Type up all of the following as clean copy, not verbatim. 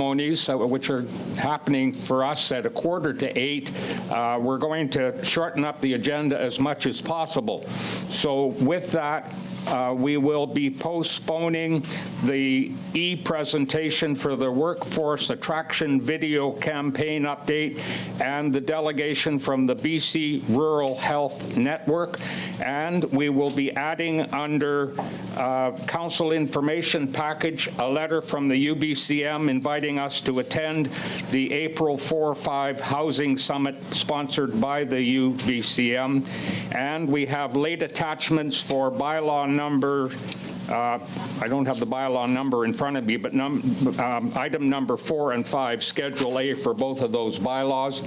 ceremonies, which are happening for us at 7:45, we're going to shorten up the agenda as much as possible. So with that, we will be postponing the E.Presentation for the Workforce Attraction Video Campaign Update and the delegation from the BC Rural Health Network. And we will be adding under Council Information Package a letter from the UBCM inviting us to attend the April 4-5 Housing Summit sponsored by the UBCM. And we have late attachments for bylaw number, I don't have the bylaw number in front of me, but item number 4 and 5, Schedule A for both of those bylaws.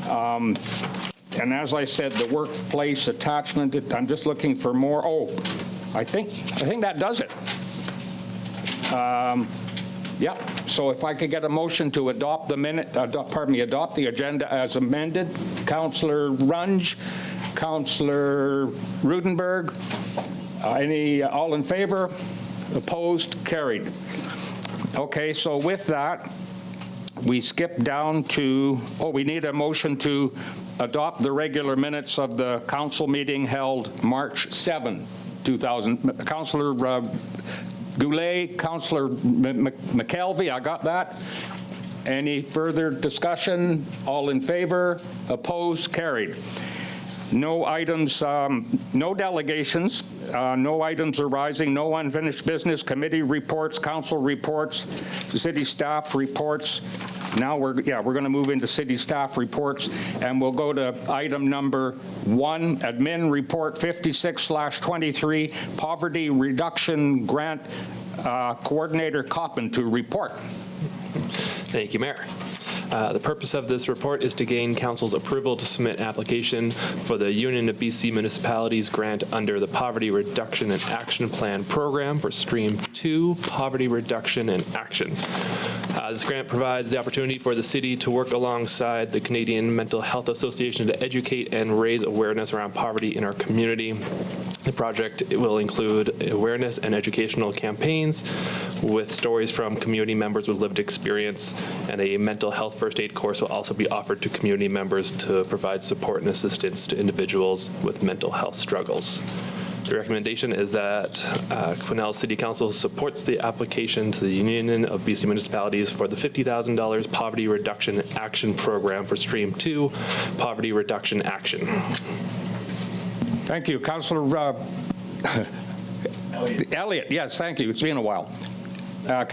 And as I said, the workplace attachment, I'm just looking for more. Oh, I think that does it. Yeah, so if I could get a motion to adopt adopt the agenda as amended. Councillor Runge, Councillor Rudenberg, all in favor? Opposed? Carried. Okay, so with that, we skip down to, we need a motion to adopt the regular minutes of the council meeting held March 7, 2000. Councillor Goulet, Councillor McKelvey, I got that. Any further discussion? All in favor? Opposed? Carried. No items, no delegations, no items arising, no unfinished business, committee reports, council reports, city staff reports. Now we're going to move into city staff reports, and we'll go to item number 1, admin report 56/23, poverty reduction grant coordinator Coppin to report. Thank you, Mayor. The purpose of this report is to gain Council's approval to submit an application for the Union of BC Municipalities grant under the Poverty Reduction and Action Plan program for Stream 2, Poverty Reduction and Action. This grant provides the opportunity for the city to work alongside the Canadian Mental Health Association to educate and raise awareness around poverty in our community. The project will include awareness and educational campaigns with stories from community members with lived experience, and a mental health first aid course will also be offered to community members to provide support and assistance to individuals with mental health struggles. The recommendation is that Quesnel City Council supports the application to the Union of BC Municipalities for the $50,000 Poverty Reduction Action Program for Stream 2, Poverty Reduction Action. Thank you. Councillor Elliott, yes, thank you. It's been a while.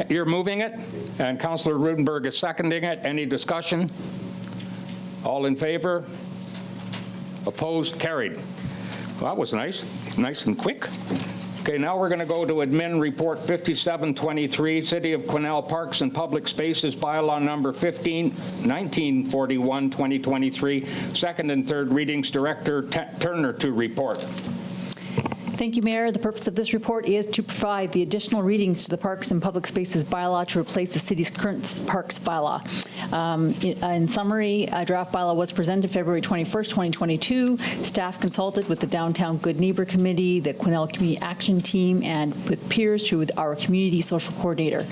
You're moving it, and Councillor Rudenberg is seconding it. Any discussion? All in favor? Opposed? Carried. Well, that was nice and quick. Okay, now we're going to go to admin report 5723, City of Quesnel Parks and Public Spaces bylaw number 1941 2023, second and third readings. Director Turner to report. Thank you, Mayor. The purpose of this report is to provide the additional readings to the Parks and Public Spaces bylaw to replace the city's current parks bylaw. In summary, a draft bylaw was presented February 21st, 2022. Staff consulted with the Downtown Good Neighbor Committee, the Quesnel Community Action Team, and with peers through our community social coordinator.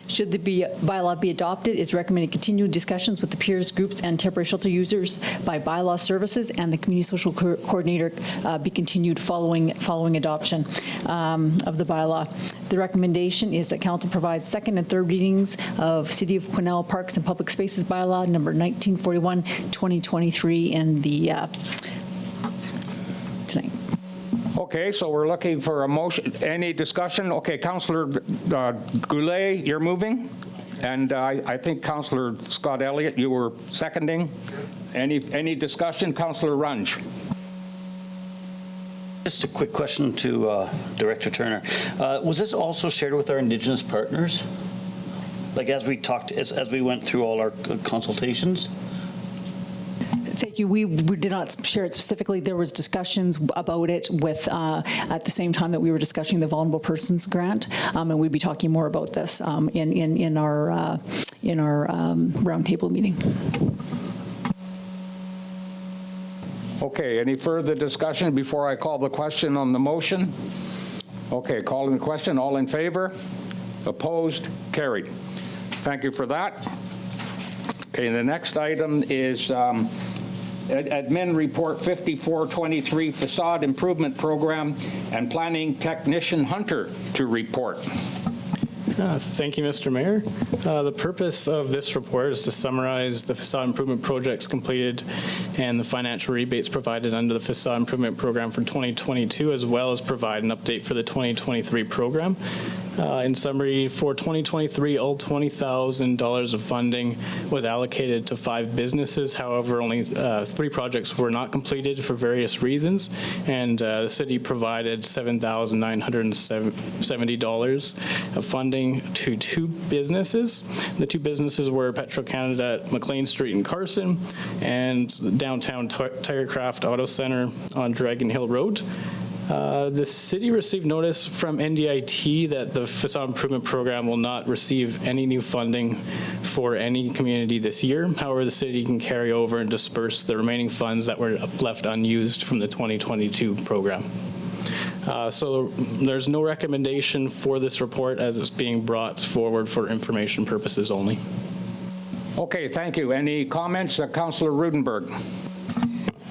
Should the bylaw be adopted, it's recommended continued discussions with the peers groups and temporary shelter users by bylaw services and the community social coordinator be continued following adoption of the bylaw. The recommendation is that Council provides second and third readings of City of Quesnel Parks and Public Spaces bylaw number 1941 2023 in the tonight. Okay, so we're looking for a motion. Any discussion? Okay, Councillor Goulet, you're moving? And I think Councillor Scott Elliott, you were seconding. Any discussion? Councillor Runge. Just a quick question to Director Turner. Was this also shared with our Indigenous partners? Like as we talked, as we went through all our consultations? Thank you. We did not share it specifically. There was discussions about it with at the same time that we were discussing the Vulnerable Persons Grant, and we'd be talking more about this in our roundtable meeting. Okay, any further discussion before I call the question on the motion? Okay, calling the question. All in favor? Opposed? Carried. Thank you for that. Okay, the next item is Admin Report 5423, Facade Improvement Program, and Planning Technician Hunter to report. Thank you, Mr. Mayor. The purpose of this report is to summarize the facade improvement projects completed and the financial rebates provided under the facade improvement program for 2022, as well as provide an update for the 2023 program. In summary, for 2023, all $20,000 of funding was allocated to 5 businesses. However, only 3 projects were not completed for various reasons, and the city provided $7,970 of funding to 2 businesses. The 2 businesses were Petro-Canada at McLean Street in Carson and Downtown Tigercraft Auto Center on Dragon Hill Road. The city received notice from NDIT that the facade improvement program will not receive any new funding for any community this year. However, the city can carry over and disperse the remaining funds that were left unused from the 2022 program. So there's no recommendation for this report as it's being brought forward for information purposes only. Okay, thank you. Any comments? Councillor Rudenberg.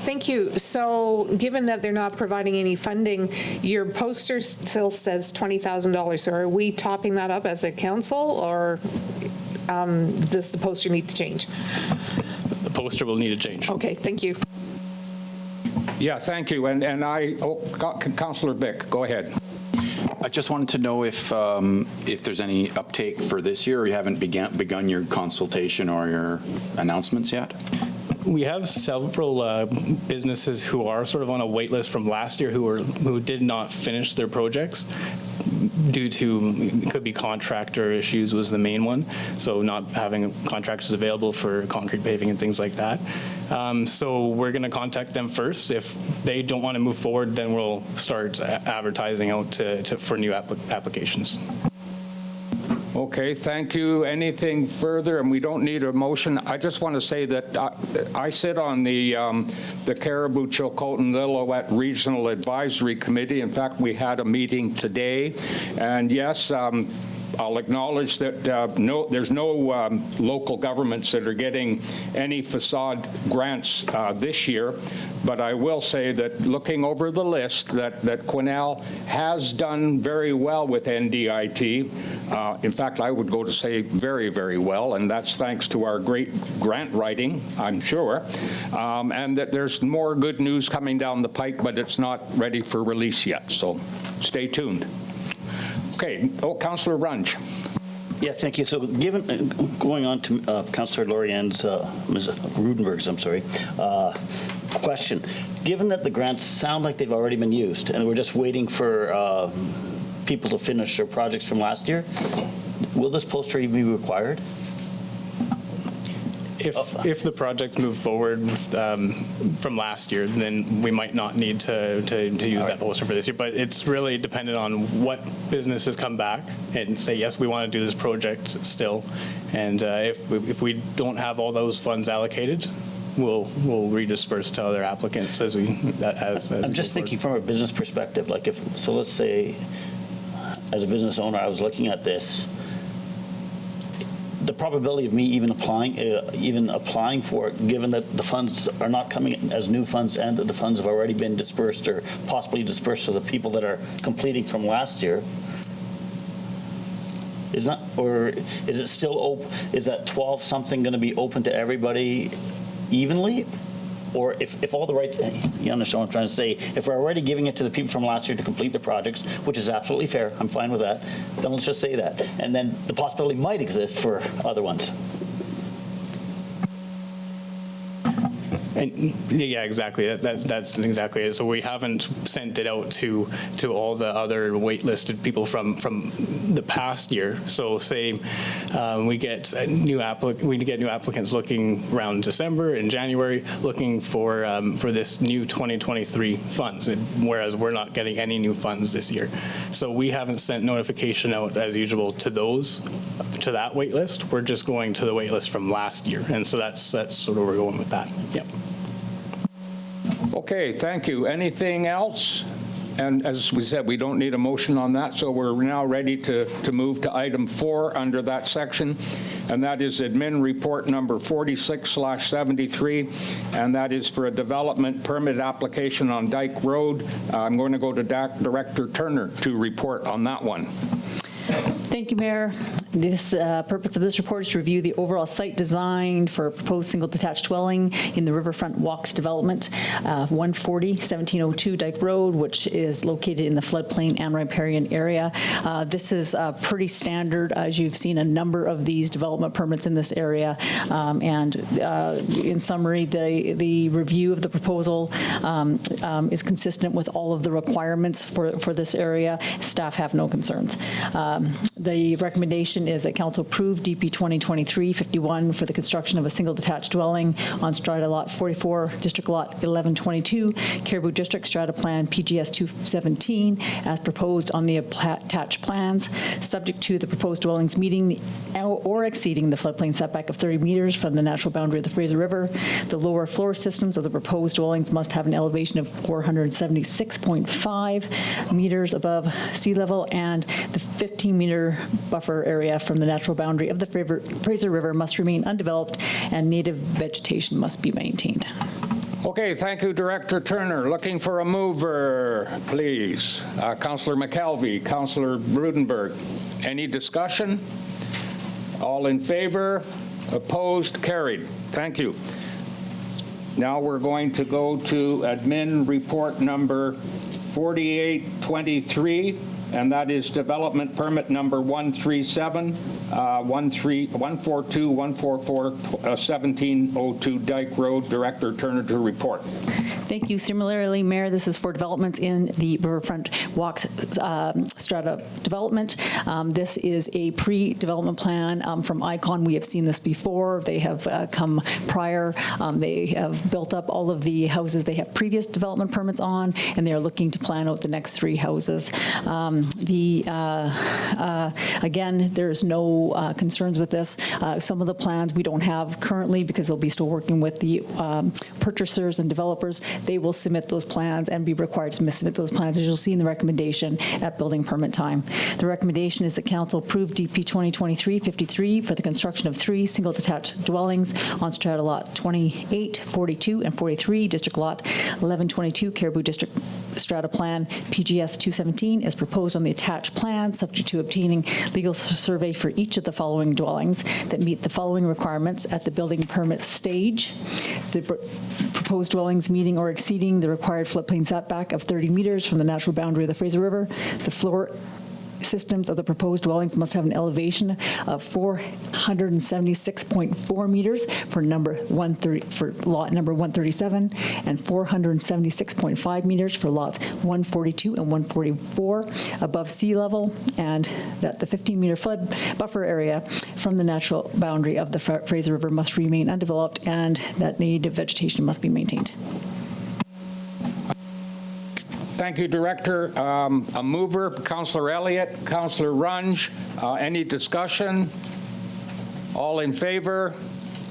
Thank you. So given that they're not providing any funding, your poster still says $20,000. So are we topping that up as a council, or does the poster need to change? The poster will need to change. Okay, thank you. Yeah, thank you. And Councillor Bick, go ahead. I just wanted to know if there's any uptake for this year, or you haven't begun your consultation or your announcements yet? We have several businesses who are sort of on a wait list from last year who did not finish their projects due to, it could be contractor issues was the main one, so not having contractors available for concrete paving and things like that. So we're going to contact them first. If they don't want to move forward, then we'll start advertising out for new applications. Okay, thank you. Anything further? And we don't need a motion. I just want to say that I sit on the Caribou, Chilcotin, Lillooet Regional Advisory Committee. In fact, we had a meeting today. And yes, I'll acknowledge that there's no local governments that are getting any facade grants this year, but I will say that looking over the list that Quesnel has done very well with NDIT. In fact, I would go to say very, very well, and that's thanks to our great grant writing, I'm sure, and that there's more good news coming down the pike, but it's not ready for release yet, so stay tuned. Okay, Councillor Runge. Yeah, thank you. So given, going on to Councillor Lorianne's, Ms. Rudenberg's, I'm sorry, question. Given that the grants sound like they've already been used and we're just waiting for people to finish their projects from last year, will this poster even be required? If the projects move forward from last year, then we might not need to use that poster for this year. But it's really dependent on what businesses come back and say, yes, we want to do this project still. And if we don't have all those funds allocated, we'll redisperse to other applicants as we. I'm just thinking from a business perspective. Like so let's say, as a business owner, I was looking at this. The probability of me even applying for it, given that the funds are not coming as new funds and that the funds have already been dispersed or possibly dispersed to the people that are completing from last year, is not, or is it still open? Is that 12 something going to be open to everybody evenly? Or if all the rights, you understand what I'm trying to say, if we're already giving it to the people from last year to complete the projects, which is absolutely fair, I'm fine with that, then let's just say that. And then the possibility might exist for other ones. And yeah, exactly. That's exactly it. So we haven't sent it out to all the other waitlisted people from the past year. So say we get new applicants looking around December and January looking for this new 2023 funds, whereas we're not getting any new funds this year. So we haven't sent notification out as usual to that wait list. We're just going to the wait list from last year, and so that's sort of where we're going with that. Yep. Okay, thank you. Anything else? And as we said, we don't need a motion on that, so we're now ready to move to item 4 under that section, and that is admin report number 46/73, and that is for a development permit application on Dyke Road. I'm going to go to Director Turner to report on that one. Thank you, Mayor. This purpose of this report is to review the overall site design for a proposed single detached dwelling in the Riverfront Walks development, 140-1702 Dyke Road, which is located in the floodplain and riparian area. This is pretty standard, as you've seen a number of these development permits in this area. And in summary, the review of the proposal is consistent with all of the requirements for this area. Staff have no concerns. The recommendation is that council approve DP 2023-51 for the construction of a single detached dwelling on strata lot 44, district lot 1122, Caribou District strata plan PGS 217, as proposed on the attached plans, subject to the proposed dwellings meeting or exceeding the floodplain setback of 30 meters from the natural boundary of the Fraser River. The lower floor systems of the proposed dwellings must have an elevation of 476.5 meters above sea level, and the 15-meter buffer area from the natural boundary of the Fraser River must remain undeveloped, and native vegetation must be maintained. Okay, thank you, Director Turner. Looking for a mover, please. Councillor McKelvey, Councillor Rudenberg. Any discussion? All in favor? Opposed? Carried. Thank you. Now we're going to go to admin report number 4823, and that is development permit number 142-144-1702 Dyke Road. Director Turner to report. Thank you. Similarly, Mayor, this is for developments in the Riverfront Walks strata development. This is a pre-development plan from ICON. We have seen this before. They have come prior. They have built up all of the houses they have previous development permits on, and they are looking to plan out the next 3 houses. Again, there's no concerns with this. Some of the plans we don't have currently because they'll be still working with the purchasers and developers. They will submit those plans and be required to submit those plans, as you'll see in the recommendation at building permit time. The recommendation is that council approve DP 2023-53 for the construction of 3 single detached dwellings on strata lot 28, 42, and 43, district lot 1122, Caribou District strata plan PGS 217, as proposed on the attached plan, subject to obtaining legal survey for each of the following dwellings that meet the following requirements at the building permit stage. The proposed dwellings meeting or exceeding the required floodplain setback of 30 meters from the natural boundary of the Fraser River. The floor systems of the proposed dwellings must have an elevation of 476.4 meters for lot number 137 and 476.5 meters for lots 142 and 144 above sea level, and that the 15-meter flood buffer area from the natural boundary of the Fraser River must remain undeveloped, and that native vegetation must be maintained. Thank you, Director. A mover, Councillor Elliott, Councillor Runge. Any discussion? All in favor?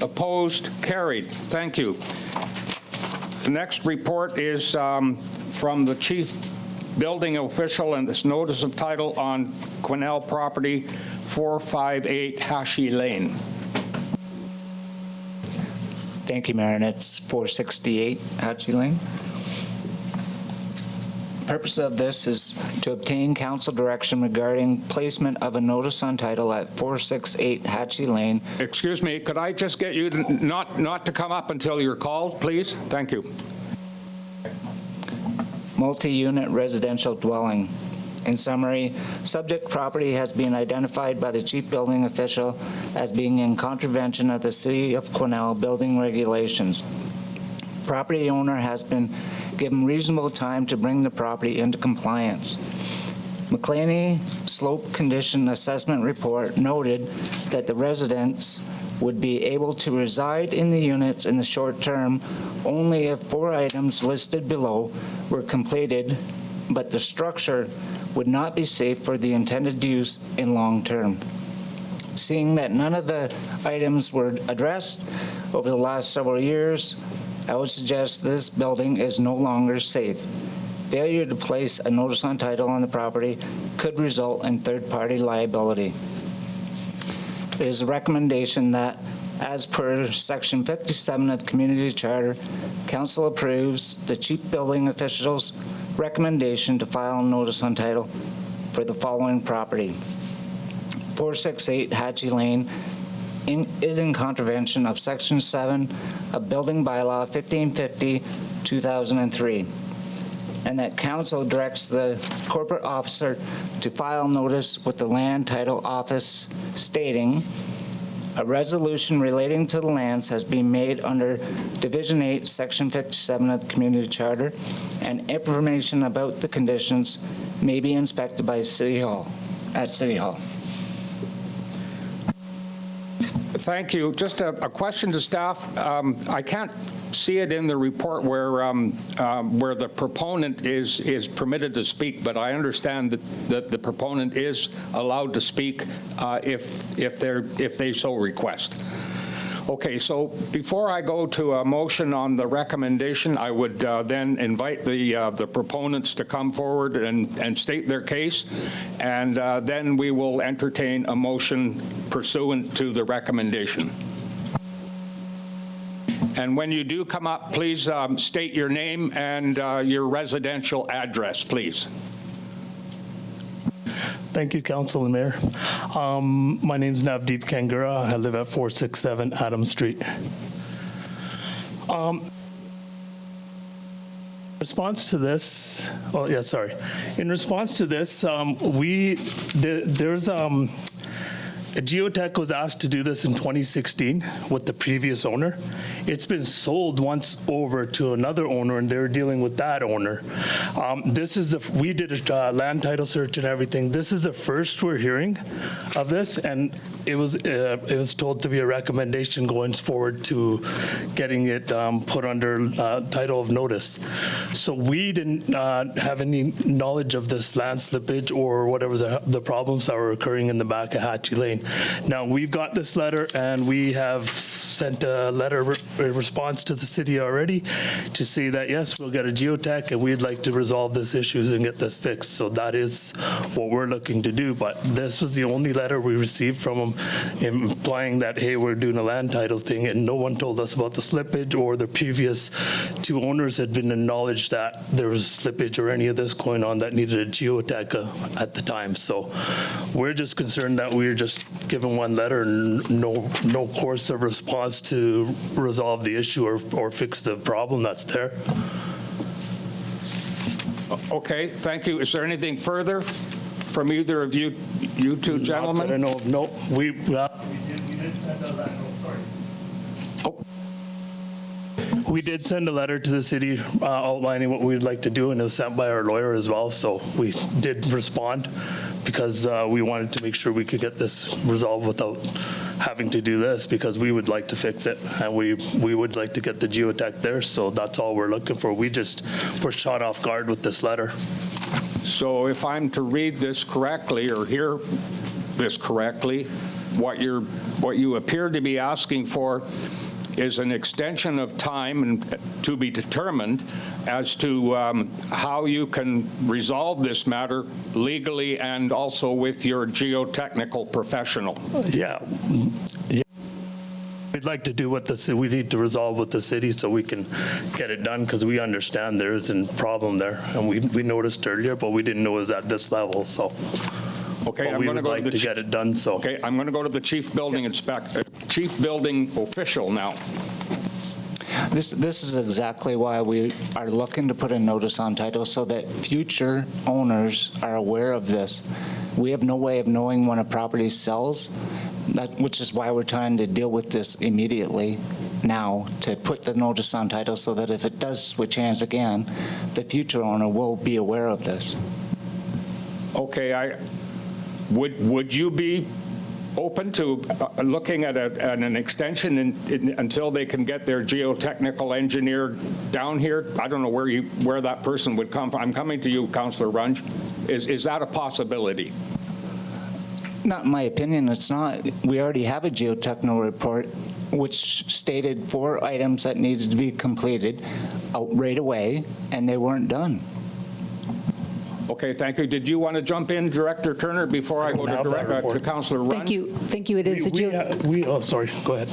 Opposed? Carried. Thank you. The next report is from the Chief Building Official, and this notice of title on Quesnel property 458 Hashi Lane. Thank you, Mayor, and it's 468 Hatchie Lane. The purpose of this is to obtain council direction regarding placement of a notice on title at 468 Hatchie Lane. Excuse me, could I just get you not to come up until you're called, please? Thank you. Multi-unit residential dwelling. In summary, subject property has been identified by the chief building official as being in contravention of the City of Quesnel building regulations. Property owner has been given reasonable time to bring the property into compliance. McClaney Slope Condition Assessment Report noted that the residents would be able to reside in the units in the short term only if 4 items listed below were completed, but the structure would not be safe for the intended use in long term. Seeing that none of the items were addressed over the last several years, I would suggest this building is no longer safe. failure to place a notice on title on the property could result in third-party liability. It is a recommendation that, as per Section 57 of the Community Charter, Council approves the chief building official's recommendation to file a notice on title for the following property. 468 Hatchie Lane is in contravention of Section 7 of Building Bylaw 1550-2003, and that Council directs the corporate officer to file notice with the Land Title Office stating a resolution relating to the lands has been made under Division 8, Section 57 of the Community Charter, and information about the conditions may be inspected by City Hall, at City Hall. Thank you. Just a question to staff. I can't see it in the report where the proponent is permitted to speak, but I understand that the proponent is allowed to speak if they so request. Okay, so before I go to a motion on the recommendation, I would then invite the proponents to come forward and state their case, and then we will entertain a motion pursuant to the recommendation. And when you do come up, please state your name and your residential address, please. Thank you, Council and Mayor. My name is Navdeep Kangura. I live at 467 Adams Street. Response to this, oh yeah, sorry. In response to this, there's a geotech was asked to do this in 2016 with the previous owner. It's been sold once over to another owner, and they're dealing with that owner. We did a land title search and everything. This is the first we're hearing of this, and it was told to be a recommendation going forward to getting it put under title of notice. So we didn't have any knowledge of this land slippage or whatever the problems that were occurring in the back of Hatchie Lane. Now, we've got this letter, and we have sent a letter in response to the city already to say that, yes, we'll get a geotech, and we'd like to resolve this issues and get this fixed. So that is what we're looking to do. But this was the only letter we received from them implying that, hey, we're doing a land title thing, and no one told us about the slippage, or the previous two owners had been acknowledged that there was slippage or any of this going on that needed a geotech at the time. So we're just concerned that we're just given one letter and no course of response to resolve the issue or fix the problem that's there. Okay, thank you. Is there anything further from either of you two gentlemen? I don't know. No, we did send a letter. Oh. We did send a letter to the city outlining what we'd like to do, and it was sent by our lawyer as well. So we did respond because we wanted to make sure we could get this resolved without having to do this, because we would like to fix it, and we would like to get the geotech there. So that's all we're looking for. We just were shot off guard with this letter. So if I'm to read this correctly or hear this correctly, what you appear to be asking for is an extension of time and to be determined as to how you can resolve this matter legally and also with your geotechnical professional. Yeah. We'd like to do what we need to resolve with the city so we can get it done, because we understand there is a problem there, and we noticed earlier, but we didn't know it was at this level. So. Okay, but we would like to get it done. So. Okay, I'm going to go to the chief building chief building official now. This is exactly why we are looking to put a notice on title, so that future owners are aware of this. We have no way of knowing when a property sells, which is why we're trying to deal with this immediately now, to put the notice on title so that if it does switch hands again, the future owner will be aware of this. Okay, would you be open to looking at an extension until they can get their geotechnical engineer down here? I don't know where that person would come from. I'm coming to you, Councillor Runge. Is that a possibility? Not in my opinion, it's not. We already have a geotechnical report which stated 4 items that needed to be completed right away, and they weren't done. Okay, thank you. Did you want to jump in, Director Turner, before I go have that to report. Councillor Runge? Thank you. Thank you. It is Oh, sorry, go ahead.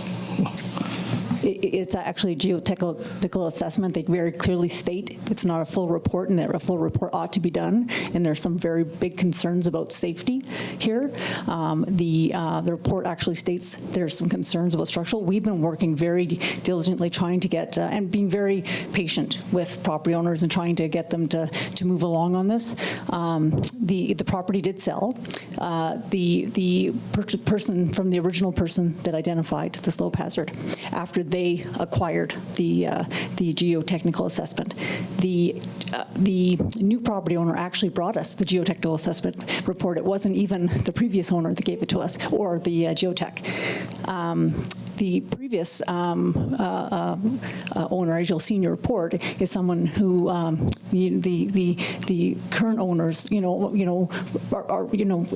It's actually a geotechnical assessment. They very clearly state it's not a full report, and that a full report ought to be done. And there's some very big concerns about safety here. The report actually states there's some concerns about structural. We've been working very diligently trying to get, and being very patient with property owners and trying to get them to move along on this. The property did sell. The person from the original person that identified the slope hazard, after they acquired the geotechnical assessment. The new property owner actually brought us the geotechnical assessment report. It wasn't even the previous owner that gave it to us, or the geotech. The previous owner, as you'll see in your report, is someone who the current owners, are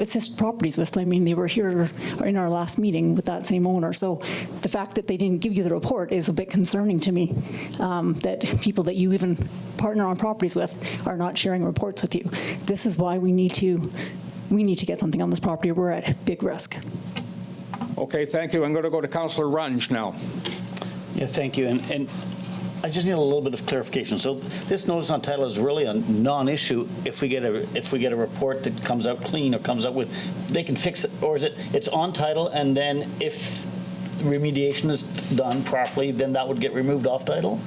assist properties with. I mean, they were here in our last meeting with that same owner. So the fact that they didn't give you the report is a bit concerning to me. That people that you even partner on properties with are not sharing reports with you. This is why we need to get something on this property. We're at big risk. Okay, thank you. I'm going to go to Councillor Runge now. Yeah, thank you. And I just need a little bit of clarification. So this notice on title is really a non-issue if we get a report that comes out clean or comes out with, they can fix it, or is it's on title, and then if remediation is done properly, then that would get removed off title?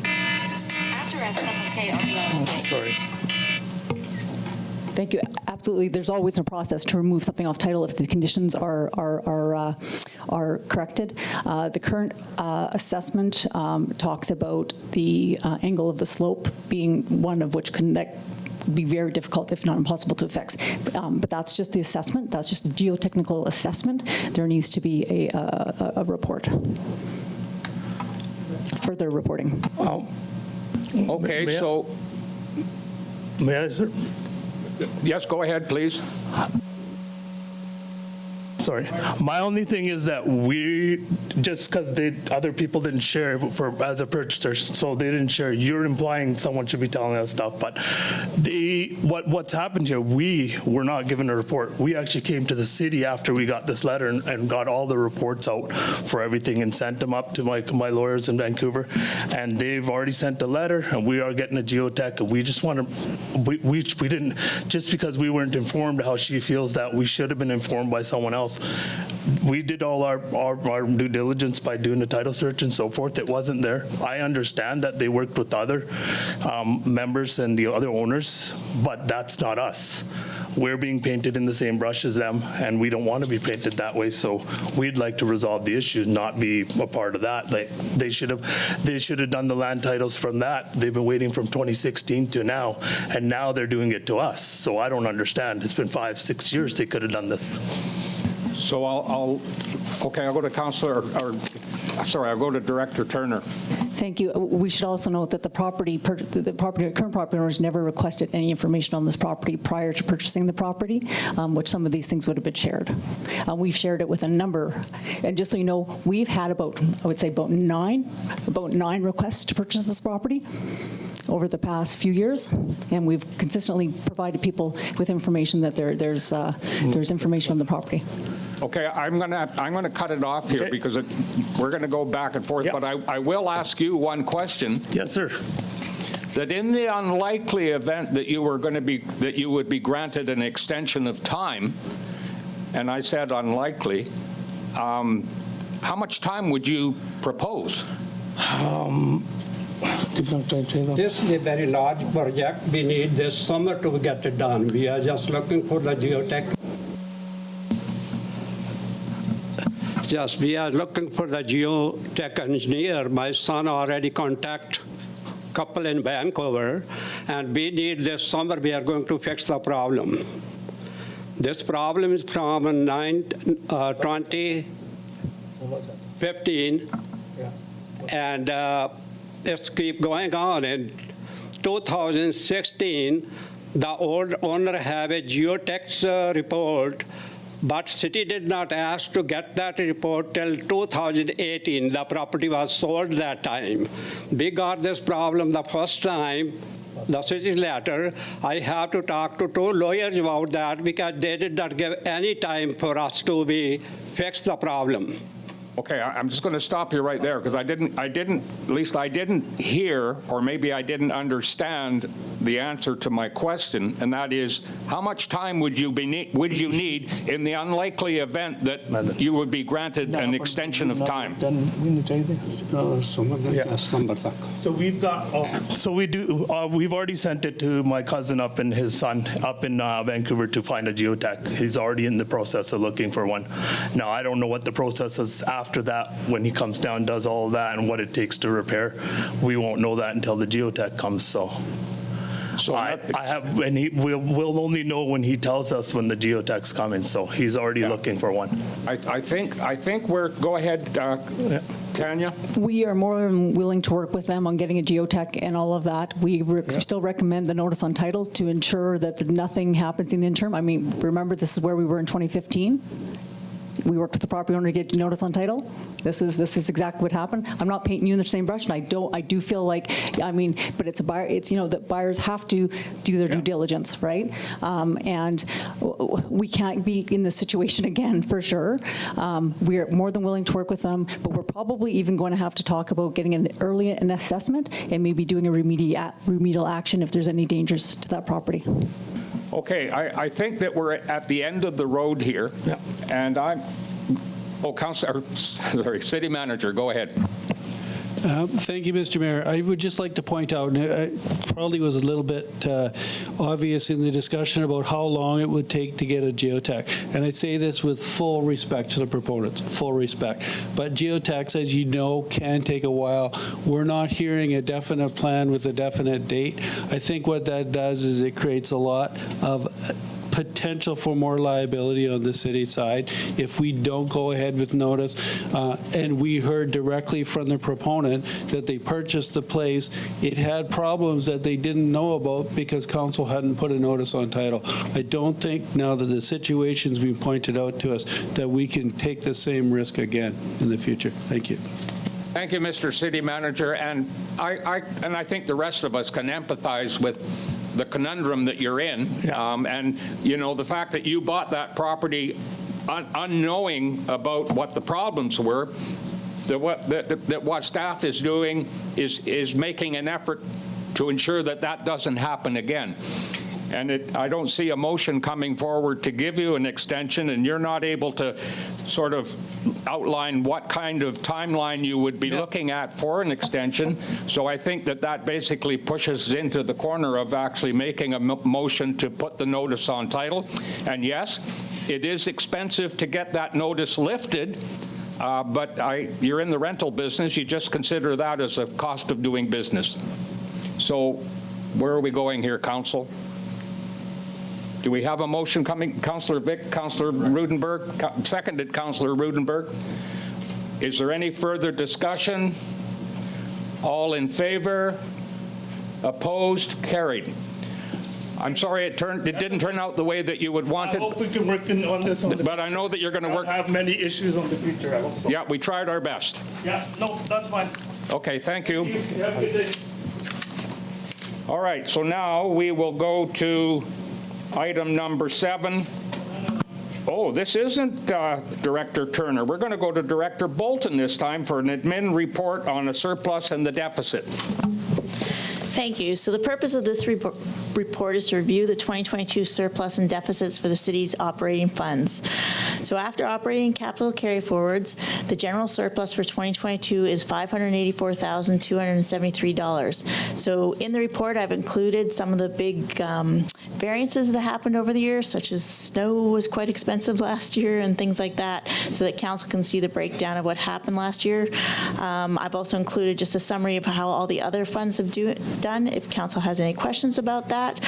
After S7K on the Sorry. Thank you. Absolutely. There's always a process to remove something off title if the conditions are corrected. The current assessment talks about the angle of the slope being one of which would be very difficult, if not impossible, to fix. But that's just the assessment. That's just a geotechnical assessment. There needs to be a report. Further reporting. Okay, May I- so, May I, sir? yes, go ahead, please. Sorry. My only thing is that we, just because other people didn't share as a purchaser, so they didn't share, you're implying someone should be telling us stuff, but what's happened here, we were not given a report. We actually came to the city after we got this letter and got all the reports out for everything and sent them up to my lawyers in Vancouver, and they've already sent a letter, and we are getting a geotech, and we just want to, we didn't, just because we weren't informed how she feels that we should have been informed by someone else. We did all our due diligence by doing the title search and so forth. It wasn't there. I understand that they worked with other members and the other owners, but that's not us. We're being painted in the same brush as them, and we don't want to be painted that way. So we'd like to resolve the issue, not be a part of that. They should have done the land titles from that. They've been waiting from 2016 to now, and now they're doing it to us. So I don't understand. It's been 5-6 years they could have done this. So I'll go to Councillor, I'll go to Director Turner. Thank you. We should also note that the current property owners never requested any information on this property prior to purchasing the property, which some of these things would have been shared. We've shared it with a number, and just so you know, we've had about nine requests to purchase this property over the past few years, and we've consistently provided people with information that there's information on the property. Okay, I'm gonna cut it off here Okay. because we're gonna go back and forth, Yep. but I will ask you one question. Yes, sir. That in the unlikely event that you would be granted an extension of time, and I said unlikely, how much time would you propose? This is a very large project. We need this summer to get it done. We are just looking for the geotech. Yes, we are looking for the geotech engineer. My son already contact couple in Vancouver, and we need this summer. We are going to fix the problem. This problem is from 2015, and it's keep going on. In 2016, the old owner have a geotech report, but city did not ask to get that report till 2018. The property was sold that time. We got this problem the first time the city letter, I have to talk to 2 lawyers about that because they did not give any time for us to fix the problem. Okay, I'm just going to stop you right there because at least I didn't hear, or maybe I didn't understand the answer to my question, and that is, how much time would you need in the unlikely event that you would be granted an extension of time? So we've already sent it to my cousin up and his son up in Vancouver to find a geotech. He's already in the process of looking for one. Now, I don't know what the process is after that, when he comes down, does all of that, and what it takes to repair. We won't know that until the geotech comes, so I have, and we'll only know when he tells us when the geotech's coming, so he's already looking for one. I think we're, go ahead, Tanya. We are more than willing to work with them on getting a geotech and all of that. We still recommend the notice on title to ensure that nothing happens in the interim. I mean, remember, this is where we were in 2015. We worked with the property owner to get notice on title. This is exactly what happened. I'm not painting you in the same brush, and I do feel like, I mean, but it's a buyer. It's, you know, that buyers have to do their due diligence, right? And we can't be in this situation again, for sure. We're more than willing to work with them, but we're probably even going to have to talk about getting an assessment and maybe doing a remedial action if there's any dangers to that property. Okay, I think that we're at the end of the road here, and City Manager, go ahead. Thank you, Mr. Mayor. I would just like to point out, and it probably was a little bit obvious in the discussion about how long it would take to get a geotech. And I say this with full respect to the proponents, full respect. But geotechs, as you know, can take a while. We're not hearing a definite plan with a definite date. I think what that does is it creates a lot of potential for more liability on the city side if we don't go ahead with notice. And we heard directly from the proponent that they purchased the place. It had problems that they didn't know about because council hadn't put a notice on title. I don't think, now that the situation's been pointed out to us, that we can take the same risk again in the future. Thank you. Thank you, Mr. City Manager, and I think the rest of us can empathize with the conundrum that you're in, and you know, the fact that you bought that property unknowing about what the problems were, that what staff is doing is making an effort to ensure that that doesn't happen again. And I don't see a motion coming forward to give you an extension, and you're not able to sort of outline what kind of timeline you would be looking at for an extension. So I think that basically pushes into the corner of actually making a motion to put the notice on title. And yes, it is expensive to get that notice lifted, but you're in the rental business. You just consider that as a cost of doing business. So where are we going here, Council? Do we have a motion coming? Councillor Vic, Councillor Rudenberg, seconded Councillor Rudenberg. Is there any further discussion? All in favor? Opposed? Carried. I'm sorry it didn't turn out the way that you would want it. I hope we can work on this. But I know that you're going to work. Have many issues on the future. I hope so. Yeah, we tried our best. Yeah, no, that's fine. Okay, thank you. Have a good day. All right, so now we will go to item number 7. Oh, this isn't Director Turner. We're going to go to Director Bolton this time for an admin report on a surplus and the deficit. Thank you. So the purpose of this report is to review the 2022 surplus and deficits for the city's operating funds. So after operating capital carryforwards, the general surplus for 2022 is $584,273. So in the report, I've included some of the big variances that happened over the years, such as snow was quite expensive last year and things like that, so that council can see the breakdown of what happened last year. I've also included just a summary of how all the other funds have done, if council has any questions about that.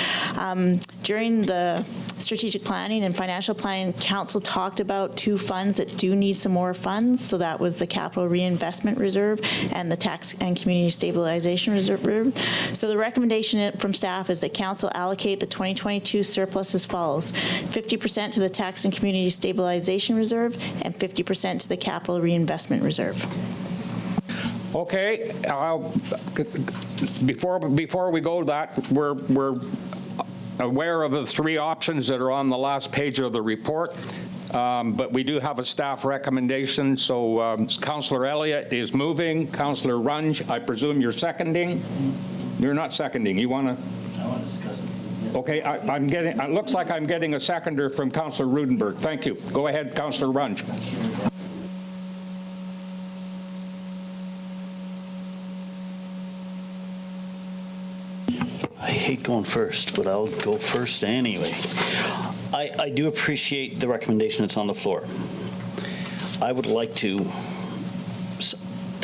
During the strategic planning and financial planning, council talked about 2 funds that do need some more funds. So that was the capital reinvestment reserve and the tax and community stabilization reserve. So the recommendation from staff is that council allocate the 2022 surplus as follows: 50% to the tax and community stabilization reserve and 50% to the capital reinvestment reserve. Okay, before we go to that, we're aware of the three options that are on the last page of the report, but we do have a staff recommendation. So Councillor Elliott is moving. Councillor Runge, I presume you're seconding? You're not seconding. You want to? I want to discuss it. Okay, I'm getting. It looks like I'm getting a seconder from Councillor Rudenberg. Thank you. Go ahead, Councillor Runge. I hate going first, but I'll go first anyway. I do appreciate the recommendation that's on the floor. I would like to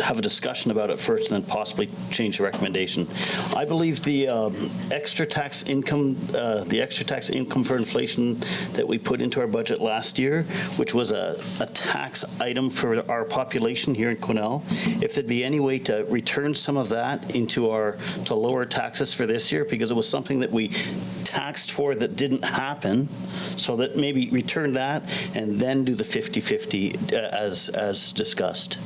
have a discussion about it first and then possibly change the recommendation. I believe the extra tax income for inflation that we put into our budget last year, which was a tax item for our population here in Quesnel, if there'd be any way to return some of that to lower taxes for this year, because it was something that we taxed for that didn't happen, so that maybe return that and then do the 50-50 as discussed.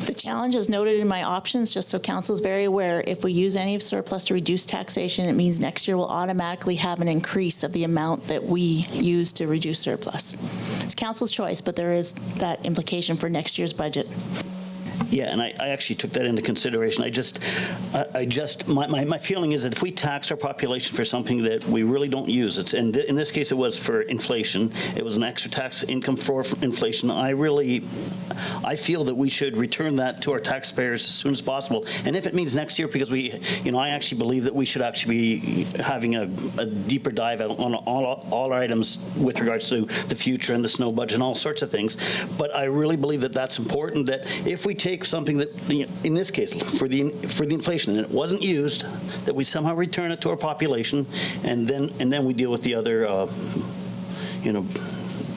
The challenge is noted in my options, just so council is very aware. If we use any of surplus to reduce taxation, it means next year we'll automatically have an increase of the amount that we use to reduce surplus. It's council's choice, but there is that implication for next year's budget. Yeah, and I actually took that into consideration. My feeling is that if we tax our population for something that we really don't use, in this case it was for inflation, it was an extra tax income for inflation. I feel that we should return that to our taxpayers as soon as possible. And if it means next year, because I actually believe that we should actually be having a deeper dive on all our items with regards to the future and the snow budget and all sorts of things. But I really believe that that's important, that if we take something that, in this case, for the inflation, and it wasn't used, that we somehow return it to our population, and then we deal with the other,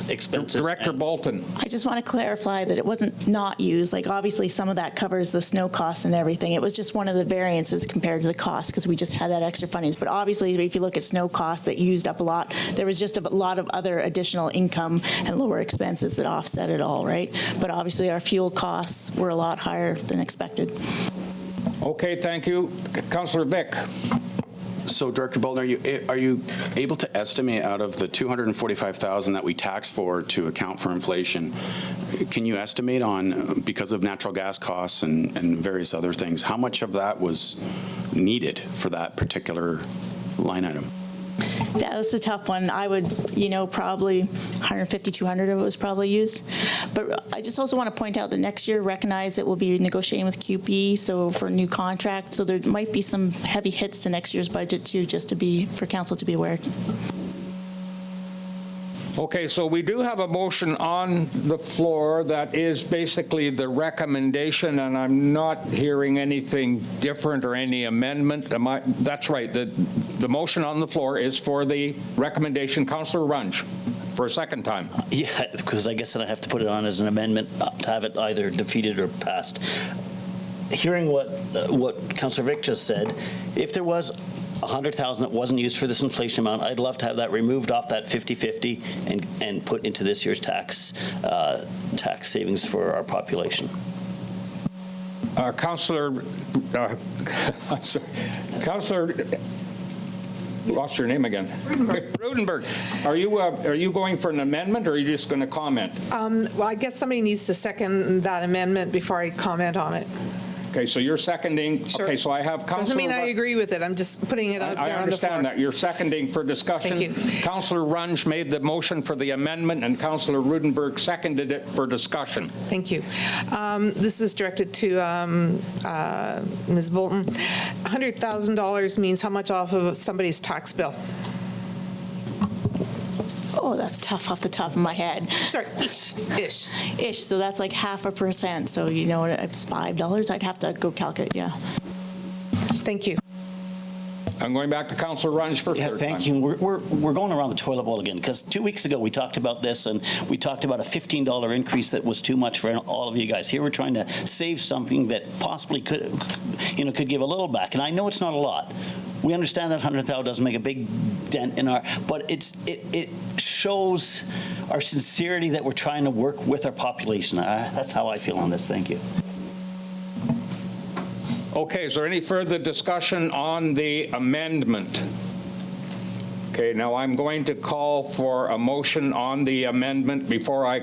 expenses. Director Bolton. I just want to clarify that it wasn't not used. Like, obviously, some of that covers the snow costs and everything. It was just one of the variances compared to the cost, because we just had that extra fundings. But obviously, if you look at snow costs that used up a lot, there was just a lot of other additional income and lower expenses that offset it all, right? But obviously, our fuel costs were a lot higher than expected. Okay, thank you. Councillor Vic. So, Director Bolton, are you able to estimate out of the $245,000 that we tax for to account for inflation? Can you estimate on, because of natural gas costs and various other things, how much of that was needed for that particular line item? Yeah, that's a tough one. I would, probably 150, 200 of it was probably used. But I just also want to point out that next year, recognize that we'll be negotiating with QP, so for a new contract. So there might be some heavy hits to next year's budget too, just for council to be aware. Okay, so we do have a motion on the floor that is basically the recommendation, and I'm not hearing anything different or any amendment. That's right. The motion on the floor is for the recommendation. Councillor Runge, for a second time. Yeah, because I guess then I have to put it on as an amendment to have it either defeated or passed. Hearing what Councillor Vic just said, if there was $100,000 that wasn't used for this inflation amount, I'd love to have that removed off that 50-50 and put into this year's tax savings for our population. Councillor, lost your name again. Rudenberg. Are you going for an amendment, or are you just going to comment? Well, I guess somebody needs to second that amendment before I comment on it. Okay, so you're seconding. Sure. Okay, so I have Councillor. Doesn't mean I agree with it. I'm just putting it out there on the floor. I understand that. You're seconding for discussion. Thank you. Councillor Runge made the motion for the amendment, and Councillor Rudenberg seconded it for discussion. Thank you. This is directed to Ms. Bolton. $100,000 means how much off of somebody's tax bill? Oh, that's tough off the top of my head. Sorry, ish. Ish, so that's like 0.5%. So, if it's $5, I'd have to go calculate, yeah. Thank you. I'm going back to Councillor Runge for third thank time. you. We're going around the toilet bowl again, because 2 weeks ago we talked about this, and we talked about a $15 increase that was too much for all of you guys. Here we're trying to save something that possibly could give a little back. And I know it's not a lot. We understand that $100,000 doesn't make a big dent in but it shows our sincerity that we're trying to work with our population. That's how I feel on this. Thank you. Okay, is there any further discussion on the amendment? Okay, now I'm going to call for a motion on the amendment before I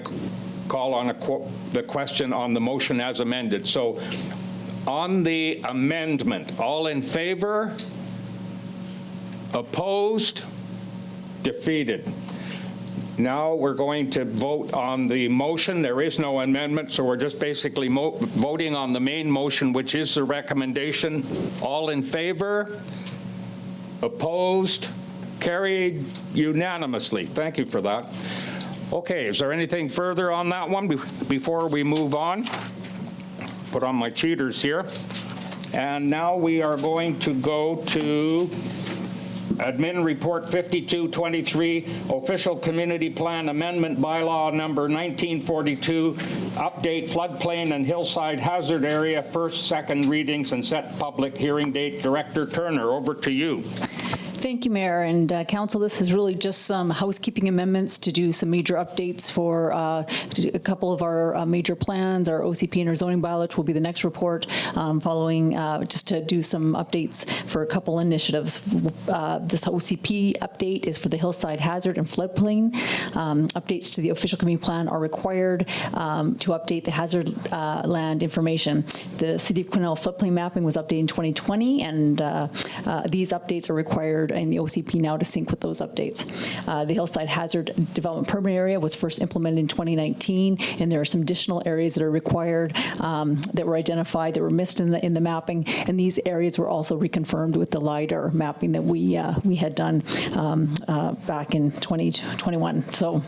call on the question on the motion as amended. So on the amendment, all in favor? Opposed? Defeated. Now we're going to vote on the motion. There is no amendment, so we're just basically voting on the main motion, which is the recommendation. All in favor? Opposed? Carried unanimously. Thank you for that. Okay, is there anything further on that one before we move on? Put on my cheaters here. And now we are going to go to Admin Report 5223, Official Community Plan Amendment Bylaw Number 1942, Update Floodplain and Hillside Hazard Area, first, second readings, and set public hearing date. Director Turner, over to you. Thank you, Mayor and Council. This is really just some housekeeping amendments to do some major updates for a couple of our major plans, our OCP and our zoning bylaw, which will be the next report, following just to do some updates for a couple initiatives. This OCP update is for the hillside hazard and floodplain. Updates to the official community plan are required to update the hazard land information. The City of Quesnel floodplain mapping was updated in 2020, and these updates are required in the OCP now to sync with those updates. The Hillside Hazard Development Permit Area was first implemented in 2019, and there are some additional areas that are required that were identified that were missed in the mapping, and these areas were also reconfirmed with the LIDAR mapping that we had done back in 2021. So.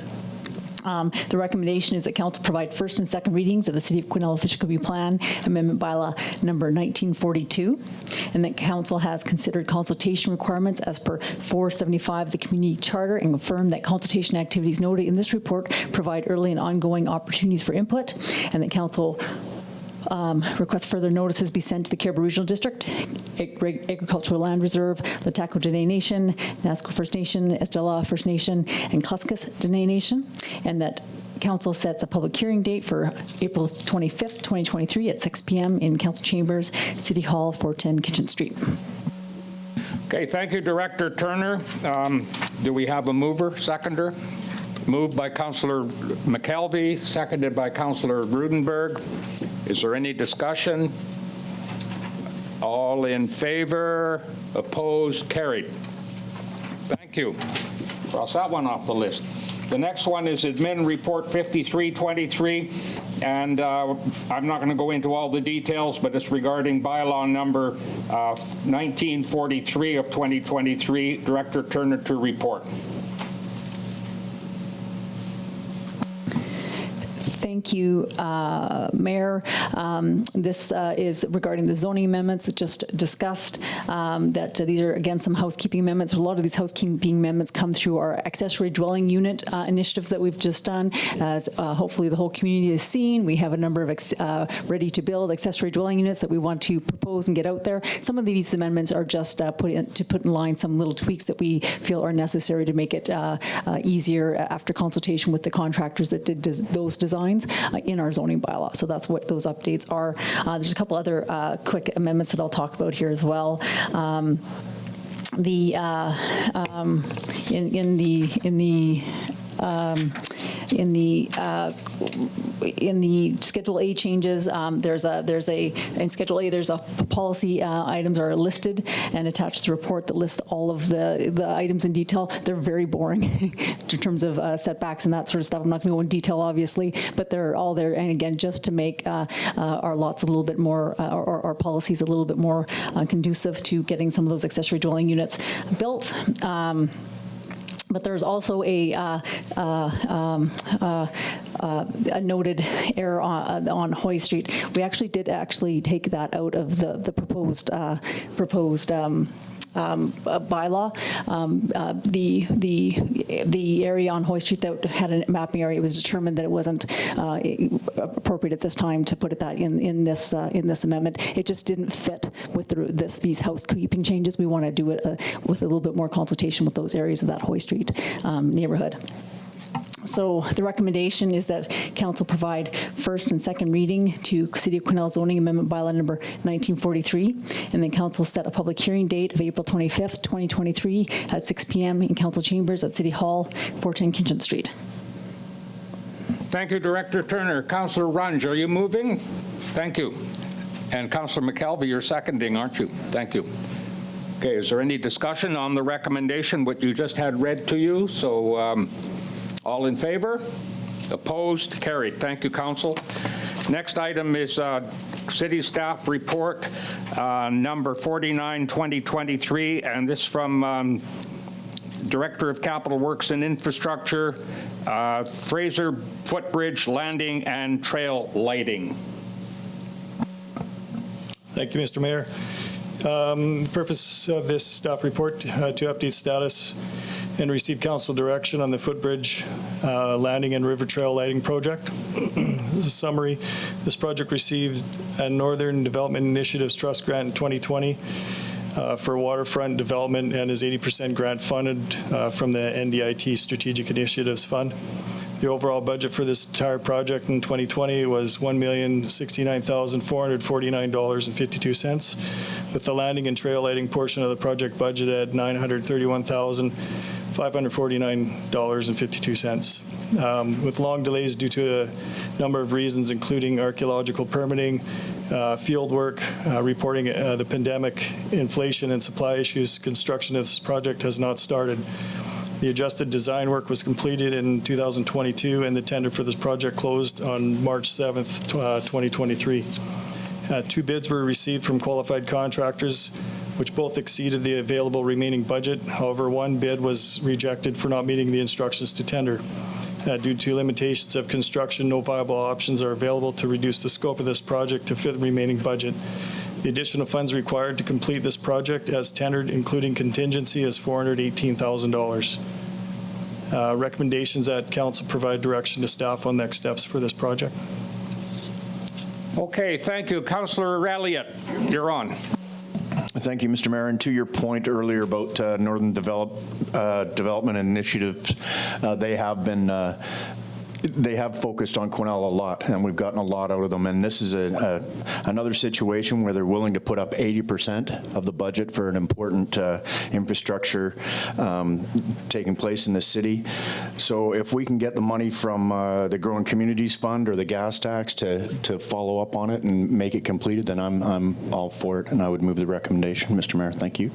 The recommendation is that Council provide first and second readings of the City of Quesnel Official Community Plan Amendment Bylaw Number 1942, and that Council has considered consultation requirements as per 475 of the Community Charter and confirmed that consultation activities noted in this report provide early and ongoing opportunities for input, and that Council request further notices be sent to the Caribou Regional District, Agricultural Land Reserve, LHTAKO DENE Nation, Nasco First Nation, Addenda First Nation, and Cluskas DENE Nation, and that Council sets a public hearing date for April 25th, 2023 at 6 p.m. in Council Chambers, City Hall, 410 Kitchen Street. Okay, thank you, Director Turner. Do we have a mover, seconder? Moved by Councillor McKelvey, seconded by Councillor Rudenberg. Is there any discussion? All in favor? Opposed? Carried. Thank you. Cross that one off the list. The next one is Admin Report 5323, and I'm not going to go into all the details, but it's regarding bylaw number 1943 of 2023. Director Turner to report. Thank you, Mayor. This is regarding the zoning amendments that just discussed, that these are, again, some housekeeping amendments. A lot of these housekeeping amendments come through our accessory dwelling unit initiatives that we've just done. As hopefully the whole community has seen, we have a number of ready-to-build accessory dwelling units that we want to propose and get out there. Some of these amendments are just put in line some little tweaks that we feel are necessary to make it easier after consultation with the contractors that did those designs in our zoning bylaw. So that's what those updates are. There's a couple other quick amendments that I'll talk about here as well. In the Schedule A changes, in Schedule A, there's a policy items are listed and attached to the report that lists all of the items in detail. They're very boring in terms of setbacks and that sort of stuff. I'm not going to go in detail, obviously, but they're all there. And again, just to make our lots a little bit more, or our policies a little bit more conducive to getting some of those accessory dwelling units built. But there's also a noted error on Hoy Street. We actually did take that out of the proposed bylaw. The area on Hoy Street that had a mapping area, it was determined that it wasn't appropriate at this time to put that in this amendment. It just didn't fit with these housekeeping changes. We want to do it with a little bit more consultation with those areas of that Hoy Street neighborhood. So the recommendation is that council provide first and second reading to City of Quesnel zoning amendment bylaw number 1943, and then council set a public hearing date of April 25th, 2023 at 6 p.m. in council chambers at City Hall, 410 Kinchin Street. Thank you, Director Turner. Councillor Runge, are you moving? Thank you. And Councillor McKelvey, you're seconding, aren't you? Thank you. Okay, is there any discussion on the recommendation, what you just had read to you? So all in favor? Opposed? Carried. Thank you, Council. Next item is City Staff Report number 49, 2023, and this from Director of Capital Works and Infrastructure, Fraser Footbridge Landing and Trail Lighting. Thank you, Mr. Mayor. Purpose of this staff report to update status and receive council direction on the footbridge landing and river trail lighting project. This is a summary. This project received a Northern Development Initiatives Trust grant in 2020 for waterfront development and is 80% grant funded from the NDIT Strategic Initiatives Fund. The overall budget for this entire project in 2020 was $1,069,449.52, with the landing and trail lighting portion of the project budget at $931,549.52. With long delays due to a number of reasons, including archaeological permitting, field work, reporting the pandemic, inflation, and supply issues, construction of this project has not started. The adjusted design work was completed in 2022, and the tender for this project closed on March 7th, 2023. 2 bids were received from qualified contractors, which both exceeded the available remaining budget. However, 1 bid was rejected for not meeting the instructions to tender. Due to limitations of construction, no viable options are available to reduce the scope of this project to fit the remaining budget. The additional funds required to complete this project as tendered, including contingency, is $418,000. Recommendations that council provide direction to staff on next steps for this project. Okay, thank you. Councillor Elliott, you're on. Thank you, Mr. Mayor. And to your point earlier about Northern Development Initiatives, they have focused on Quesnel a lot, and we've gotten a lot out of them. And this is another situation where they're willing to put up 80% of the budget for an important infrastructure taking place in the city. So if we can get the money from the Growing Communities Fund or the gas tax to follow up on it and make it completed, then I'm all for it, and I would move the recommendation, Mr. Mayor. Thank you.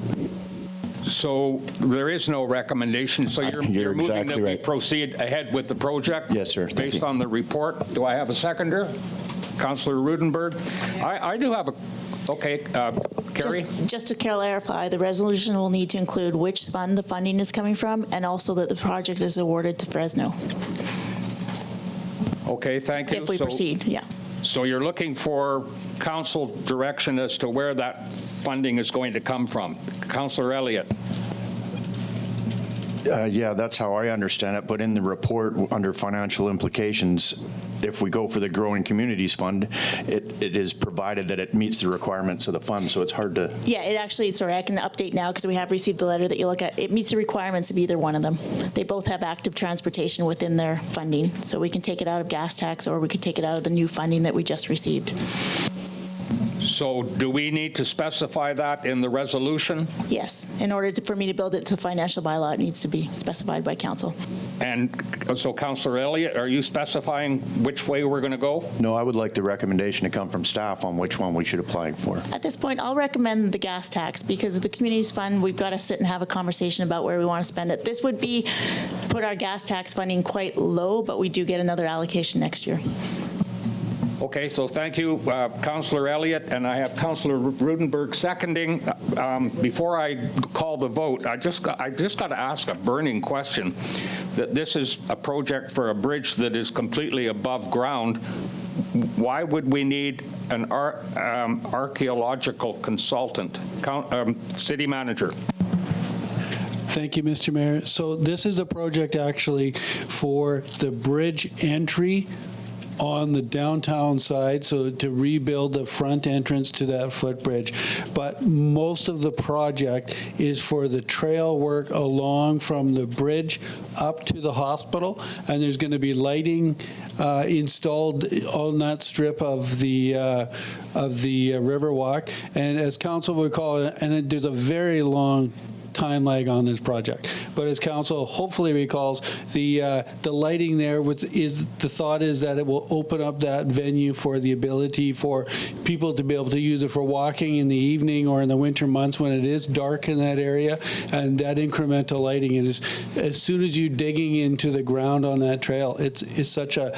So there is no recommendation, so you're moving exactly that we right. proceed ahead with the project? Yes, sir. Thank Based you. on the report. Do I have a seconder? Councillor Rudenberg? I do have a, okay, Carrie? Just to clarify, the resolution will need to include which fund the funding is coming from, and also that the project is awarded to Fresno. Okay, thank you. If we proceed, yeah. So you're looking for council direction as to where that funding is going to come from. Councillor Elliott. Yeah, that's how I understand it. But in the report under financial implications, if we go for the Growing Communities Fund, it is provided that it meets the requirements of the fund. So it's hard to. Yeah, it actually, sorry, I can update now because we have received the letter that you look at. It meets the requirements of either one of them. They both have active transportation within their funding. So we can take it out of gas tax, or we could take it out of the new funding that we just received. So do we need to specify that in the resolution? Yes. In order for me to build it to financial bylaw, it needs to be specified by council. And so Councillor Elliott, are you specifying which way we're going to go? No, I would like the recommendation to come from staff on which one we should apply for. At this point, I'll recommend the gas tax because the communities fund, we've got to sit and have a conversation about where we want to spend it. This would be put our gas tax funding quite low, but we do get another allocation next year. Okay, so thank you, Councillor Elliott, and I have Councillor Rudenberg seconding. Before I call the vote, I just got to ask a burning question. That this is a project for a bridge that is completely above ground. Why would we need an archaeological consultant? City Manager. Thank you, Mr. Mayor. So this is a project actually for the bridge entry on the downtown side, so to rebuild the front entrance to that footbridge. But most of the project is for the trail work along from the bridge up to the hospital, and there's going to be lighting installed on that strip of the Riverwalk. And as council would call it, and there's a very long time lag on this project. But as council hopefully recalls, the lighting there the thought is that it will open up that venue for the ability for people to be able to use it for walking in the evening or in the winter months when it is dark in that area. And that incremental lighting, and as soon as you're digging into the ground on that trail, it's such a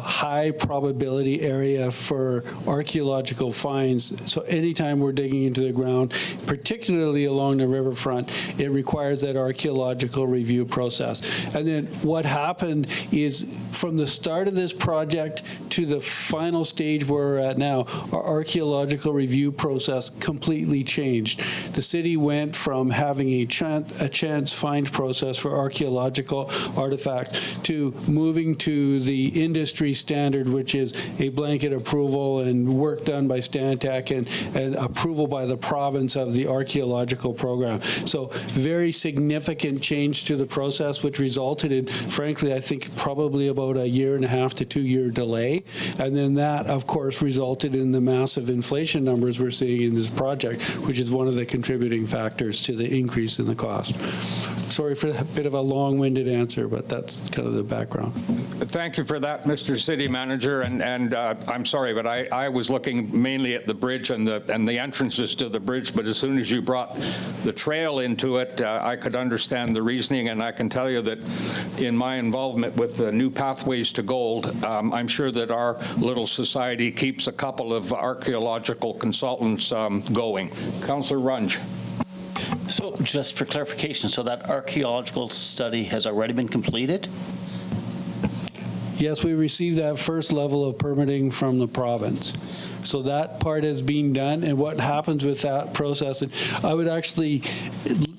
high probability area for archaeological finds. So anytime we're digging into the ground, particularly along the riverfront, it requires that archaeological review process. And then what happened is from the start of this project to the final stage where we're at now, our archaeological review process completely changed. The city went from having a chance find process for archaeological artifacts to moving to the industry standard, which is a blanket approval and work done by Stantec and approval by the province of the archaeological program. So very significant change to the process, which resulted in, frankly, I think probably about a 1.5 to 2 year delay. And then that, of course, resulted in the massive inflation numbers we're seeing in this project, which is one of the contributing factors to the increase in the cost. Sorry for a bit of a long-winded answer, but that's kind of the background. Thank you for that, Mr. City Manager. And I'm sorry, but I was looking mainly at the bridge and the entrances to the bridge. But as soon as you brought the trail into it, I could understand the reasoning. And I can tell you that in my involvement with the New Pathways to Gold, I'm sure that our little society keeps a couple of archaeological consultants going. Councillor Runge. So just for clarification, so that archaeological study has already been completed? Yes, we received that first level of permitting from the province. So that part has been done, and what happens with that process, and I would actually,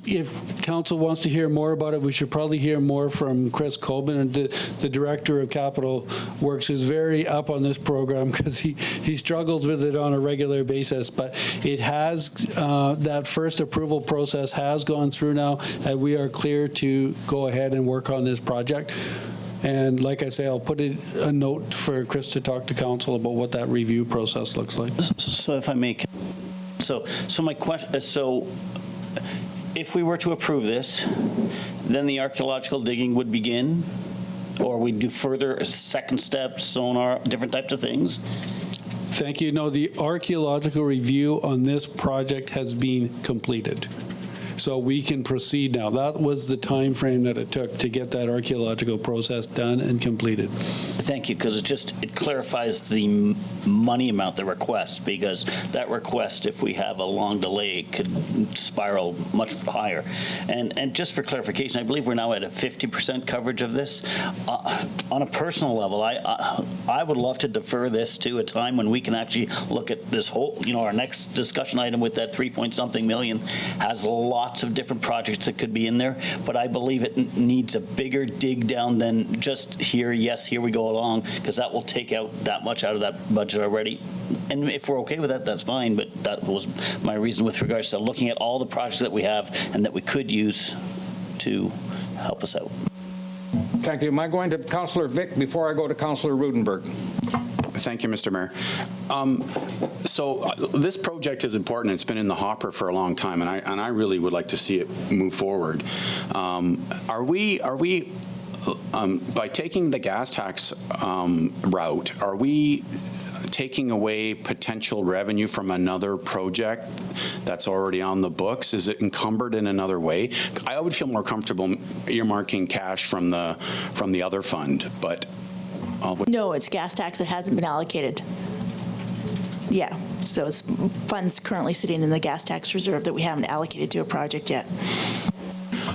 if council wants to hear more about it, we should probably hear more from Chris Colbin, and the Director of Capital Works, who's very up on this program because he struggles with it on a regular basis. But it has, that first approval process has gone through now, and we are clear to go ahead and work on this project. And like I say, I'll put a note for Chris to talk to council about what that review process looks like. So if I may, so my question, so if we were to approve this, then the archaeological digging would begin, or we'd do further second steps, sonar, different types of things? Thank you. No, the archaeological review on this project has been completed. So we can proceed now. That was the time frame that it took to get that archaeological process done and completed. Thank you, because it clarifies the money amount, the request, because that request, if we have a long delay, it could spiral much higher. And just for clarification, I believe we're now at a 50% coverage of this. On a personal level, I would love to defer this to a time when we can actually look at this whole, our next discussion item with that 3-point-something million has lots of different projects that could be in there, but I believe it needs a bigger dig down than just here we go along, because that will take out that much out of that budget already. And if we're okay with that, that's fine, but that was my reason with regards to looking at all the projects that we have and that we could use to help us out. Thank you. Am I going to Councillor Vick before I go to Councillor Rudenberg? Thank you, Mr. Mayor. So this project is important. It's been in the hopper for a long time, and I really would like to see it move forward. Are we by taking the gas tax route, are we taking away potential revenue from another project that's already on the books? Is it encumbered in another way? I would feel more comfortable earmarking cash from the other fund, but no, it's gas tax that hasn't been allocated. Yeah, so it's funds currently sitting in the gas tax reserve that we haven't allocated to a project yet.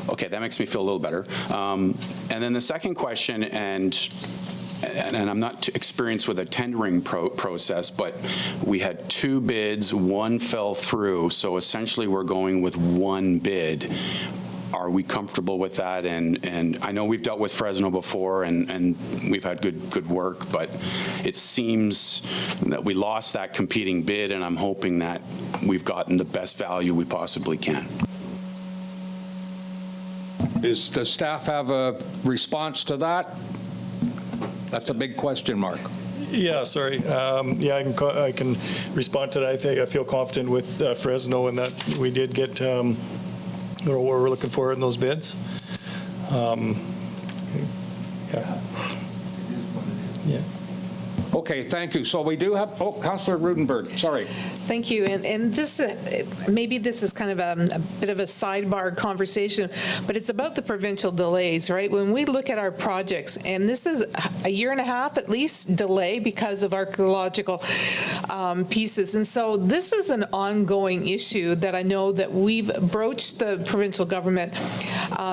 Okay, that makes me feel a little better. And then the second question, and I'm not experienced with a tendering process, but we had 2 bids, one fell through, so essentially we're going with one bid. Are we comfortable with that? And I know we've dealt with Fresno before, and we've had good work, but it seems that we lost that competing bid, and I'm hoping that we've gotten the best value we possibly can. Does the staff have a response to that? That's a big question mark. Yeah, sorry. Yeah, I can respond to that. I feel confident with Fresno in that we did get what we're looking for in those bids. Yeah. Yeah. Okay, thank you. So we do have, Councillor Rudenberg, sorry. Thank you. And this, maybe this is kind of a bit of a sidebar conversation, but it's about the provincial delays, right? When we look at our projects, and this is a year and a half at least delay because of archaeological pieces. And so this is an ongoing issue that I know that we've broached the provincial government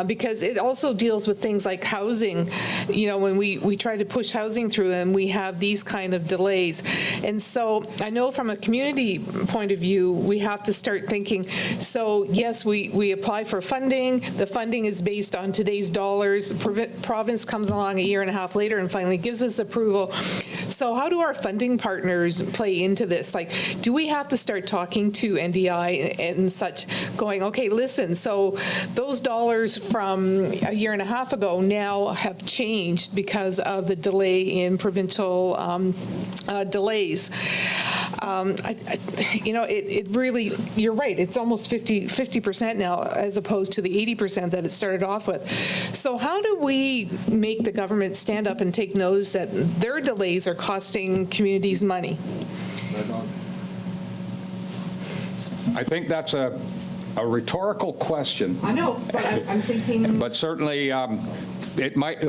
because it also deals with things like housing. You know, when we try to push housing through and we have these kind of delays. And so I know from a community point of view, we have to start thinking, so yes, we apply for funding. The funding is based on today's dollars. The province comes along a year and a half later and finally gives us approval. So how do our funding partners play into this? Like, do we have to start talking to NDI and such, going, okay, listen, so those dollars from a year and a half ago now have changed because of the delay in provincial delays. You know, it really, you're right, it's almost 50% now as opposed to the 80% that it started off with. So how do we make the government stand up and take notice that their delays are costing communities money? I think that's a rhetorical question. I know, but I'm thinking. But certainly, it might,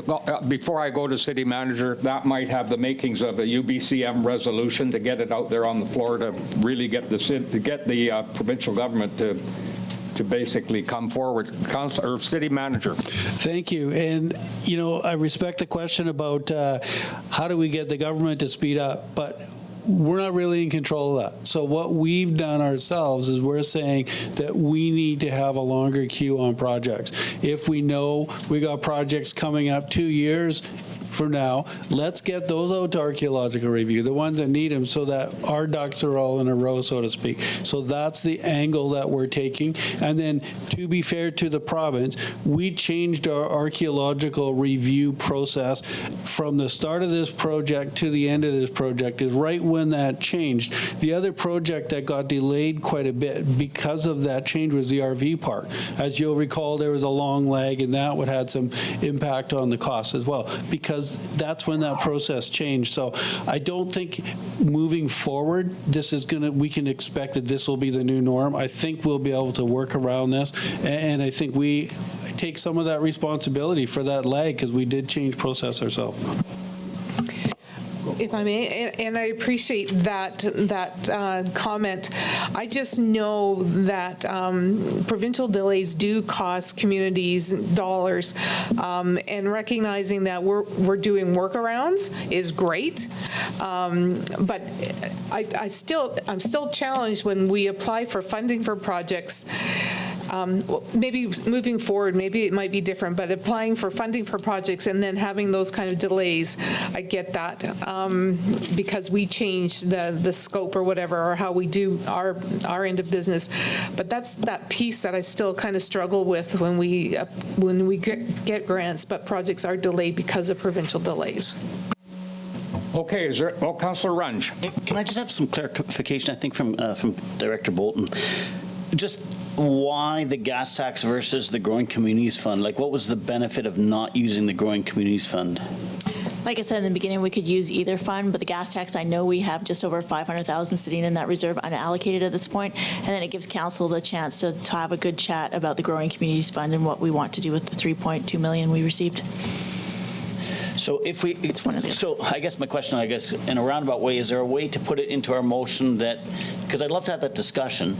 before I go to city manager, that might have the makings of a UBCM resolution to get it out there on the floor to really get the provincial government to basically come forward. Councilor, or city manager. Thank you. And, you know, I respect the question about how do we get the government to speed up, but we're not really in control of that. So what we've done ourselves is we're saying that we need to have a longer queue on projects. If we know we got projects coming up 2 years from now, let's get those out to archaeological review, the ones that need them, so that our ducks are all in a row, so to speak. So that's the angle that we're taking. And then, to be fair to the province, we changed our archaeological review process from the start of this project to the end of this project is right when that changed. The other project that got delayed quite a bit because of that change was the RV park. As you'll recall, there was a long lag, and that would had some impact on the cost as well, because that's when that process changed. So I don't think moving forward, this is we can expect that this will be the new norm. I think we'll be able to work around this, and I think we take some of that responsibility for that lag because we did change process ourselves. If I may, and I appreciate that comment. I just know that provincial delays do cost communities dollars, and recognizing that we're doing workarounds is great. But I'm still challenged when we apply for funding for projects. Maybe moving forward, maybe it might be different, but applying for funding for projects and then having those kind of delays, I get that, because we changed the scope or whatever, or how we do our end of business. But that's that piece that I still kind of struggle with when we get grants, but projects are delayed because of provincial delays. Okay, is there, Councillor Runge. Can I just have some clarification, I think, from Director Bolton? Just why the gas tax versus the Growing Communities Fund? Like, what was the benefit of not using the Growing Communities Fund? Like I said in the beginning, we could use either fund, but the gas tax, I know we have just over 500,000 sitting in that reserve unallocated at this point, and then it gives council the chance to have a good chat about the Growing Communities Fund and what we want to do with the $3.2 million we received. So if we, it's one of the. So I guess my question, in a roundabout way, is there a way to put it into our motion that, because I'd love to have that discussion,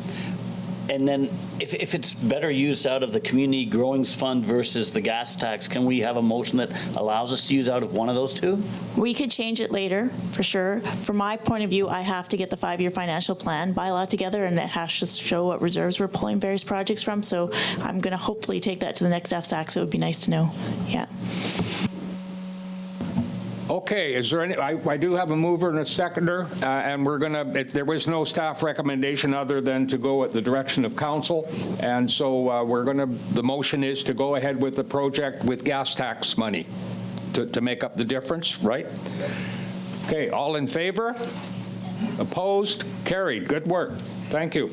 And then if it's better used out of the Community Growings Fund versus the gas tax, can we have a motion that allows us to use out of one of those two? We could change it later, for sure. From my point of view, I have to get the 5-year financial plan bylaw together, and it has to show what reserves we're pulling various projects from. So I'm going to hopefully take that to the next FSAC, so it would be nice to know. Yeah. Okay, is there any, I do have a mover and a seconder, and we're going to, there was no staff recommendation other than to go at the direction of council, and so we're going to, the motion is to go ahead with the project with gas tax money to make up the difference, right? Okay, all in favor? Opposed? Carried. Good work. Thank you.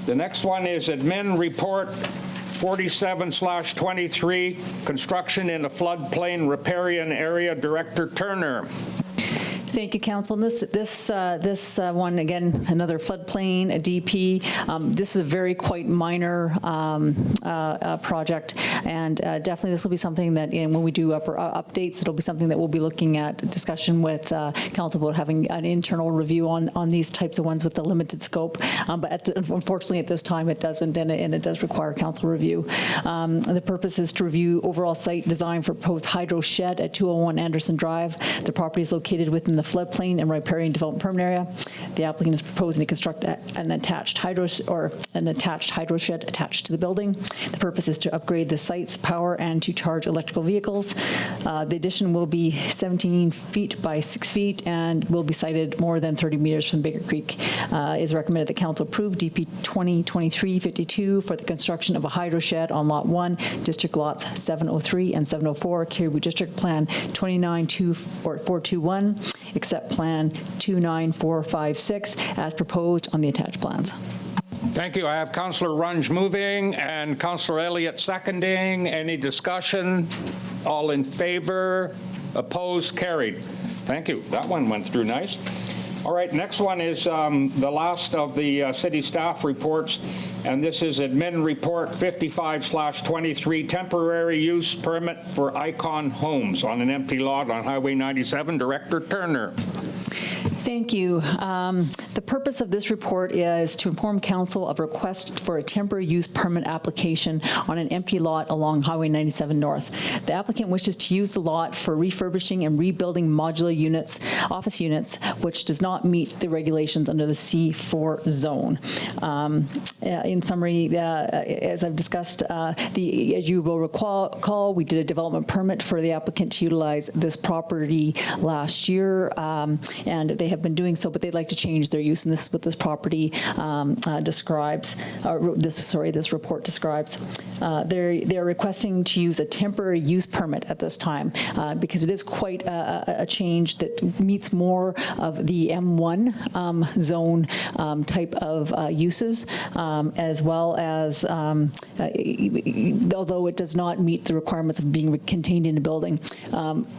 The next one is admin report 47/23, construction in a floodplain riparian area, Director Turner. Thank you, Council. And this one, again, another floodplain, a DP. This is a very quite minor project, and definitely this will be something that when we do updates, it'll be something that we'll be looking at discussion with Council about having an internal review on these types of ones with the limited scope. But unfortunately, at this time, it doesn't, and it does require Council review. The purpose is to review overall site design for proposed hydro shed at 201 Anderson Drive. The property is located within the floodplain and riparian development permit area. The applicant is proposing to construct an attached hydro shed attached to the building. The purpose is to upgrade the site's power and to charge electrical vehicles. The addition will be 17 feet by 6 feet and will be sited more than 30 meters from Baker Creek. It is recommended that Council approve DP 2023-52 for the construction of a hydro shed on Lot 1, District Lots 703 and 704, Caribou District Plan 29421. Except Plan 29456 as proposed on the attached plans. Thank you. I have Councillor Runge moving and Councillor Elliott seconding. Any discussion? All in favor? Opposed? Carried. Thank you. That one went through nice. All right, next one is the last of the city staff reports, and this is admin report 55/23, temporary use permit for Icon Homes on an empty lot on Highway 97. Director Turner. Thank you. The purpose of this report is to inform Council of a request for a temporary use permit application on an empty lot along Highway 97 North. The applicant wishes to use the lot for refurbishing and rebuilding modular units, office units, which does not meet the regulations under the C4 zone. In summary, as I've discussed, as you will recall, we did a development permit for the applicant to utilize this property last year, and they have been doing so, but they'd like to change their use, and this is what this property describes, this report describes. They're requesting to use a temporary use permit at this time because it is quite a change that meets more of the M1 zone type of uses, as well as, although it does not meet the requirements of being contained in a building.